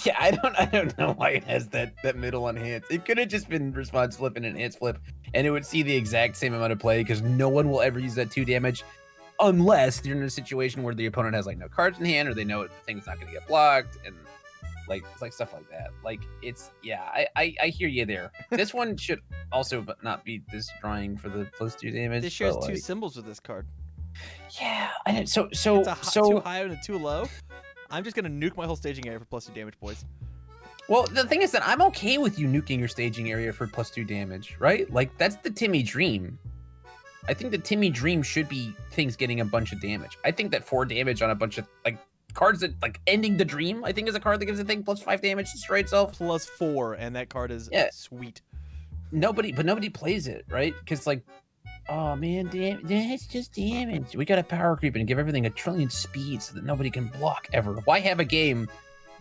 yeah, I don't know why it has that middle enhance. It could have just been response flip and enhance flip, and it would see the exact same amount of play because no one will ever use that 2 damage unless they're in a situation where the opponent has like no cards in hand or they know the thing's not going to get blocked, and like it's like stuff like that. Like it's I hear you there. This one should also not be destroying for the +2 damage. This shares but, 2 like, symbols with this card. Yeah, I know. So It's a too so high and a too low. I'm just gonna nuke my whole staging area for +2 damage, boys. well, the thing is that I'm okay with you nuking your staging area for +2 damage, right? Like that's the Timmy dream. I think the Timmy dream should be things getting a bunch of damage. I think that 4 damage on a bunch of like cards that like ending the dream, I think is a card that gives a thing +5 damage to destroy itself. +4, and that card is Yeah. sweet. Nobody plays it, right? Because like, oh man, it's just damage. We got to power creep and give everything a trillion speed so that nobody can block ever. Why have a game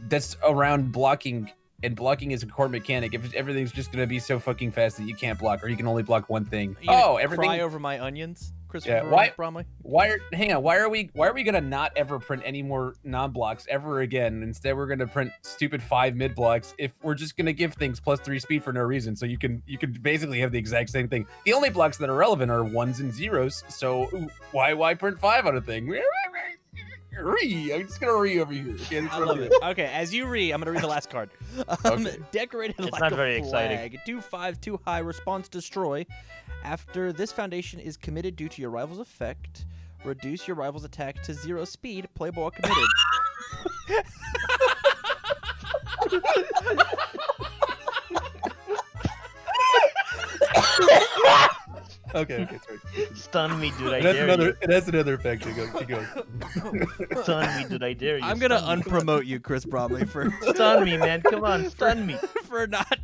that's around blocking, and blocking is a core mechanic if everything's just gonna be so fucking fast that you can't block or you can only block one thing? Are you gonna Everything. cry over my onions, Christopher Yeah, why- Bromley? Hang on, why are we gonna not ever print any more non-blocks ever again? Instead, we're gonna print stupid 5 mid blocks if we're just gonna give things +3 speed for no reason. So you can basically have the exact same thing. The only blocks that are relevant are 1s and 0s. So why print 5 on a thing? re. I'm just gonna re over here. Okay, I love it. Okay, as you read, I'm gonna read the last card. Okay. Decorated It's like not a very flag. exciting. 2/5 too high. Response destroy. After this foundation is committed due to your rival's effect, reduce your rival's attack to 0 speed. Play ball committed. Okay, sorry. Stun me, dude. I It has dare another. you. It has another effect. Keep going. Stun me, dude. I dare you. I'm gonna Stun me. unpromote you, Chris Bromley, for Stun me, man. Come on, stun me. for not.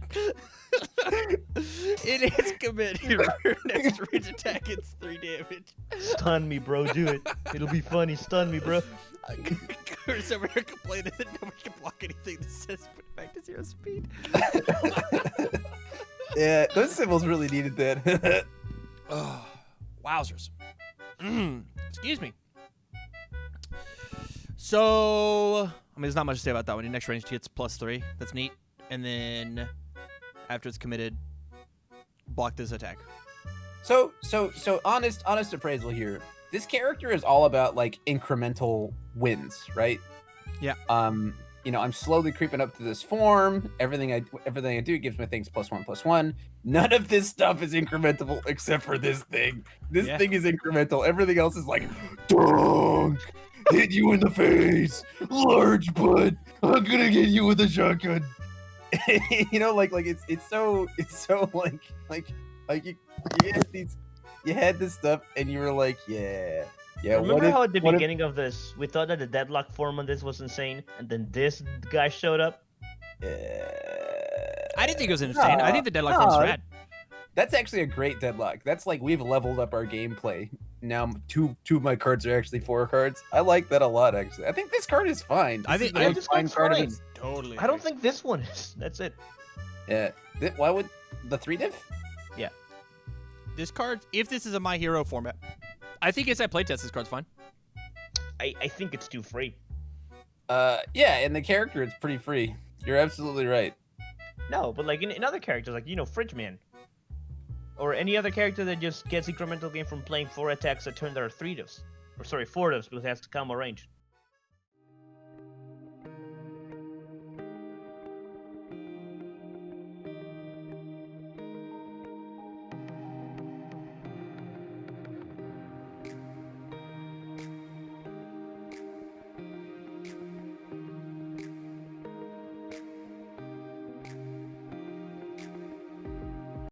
It is commit. Your next range attack it's 3 damage. Stun me, bro. Do it. It'll be funny. Stun me, bro. Chris over here complaining that nobody can block anything that says put it back to 0 speed. Yeah, those symbols really needed that. Oh, wowzers. Excuse me. So, I mean, there's not much to say about that one. Your next range hits +3. That's neat. And then, after it's committed, block this attack. So honest appraisal here. This character is all about like incremental wins, right? Yeah. I'm slowly creeping up to this form. Everything I do gives my things +1/+1. None of this stuff is incremental except for this thing. This Yeah. thing is incremental. Everything else is like dunk, hit you in the face, large butt. I'm gonna get you with a shotgun. It's so you had this stuff and you were like, yeah. Remember how at the beginning of this, we thought that the deadlock form on this was insane, and then this guy showed up? I didn't think it was insane. I think the deadlock form's rad. That's actually a great deadlock. That's like we've leveled up our gameplay. Now two of my cards are actually 4 cards. I like that a lot, actually. I think this card is fine. I This think- is the I most just fine like card of fine. its- Totally. I don't think this one is. That's it. Yeah. Why would the 3 diff? This card, if this is a My Hero format, I think inside playtest, this card's fine. I think it's too free. Yeah, and the character it's pretty free. You're absolutely right. No, but like in other characters, like, Fridge Man. Or any other character that just gets incremental gain from playing 4 attacks that turn that are 3 diffs. Or sorry, 4 diffs because it has combo range.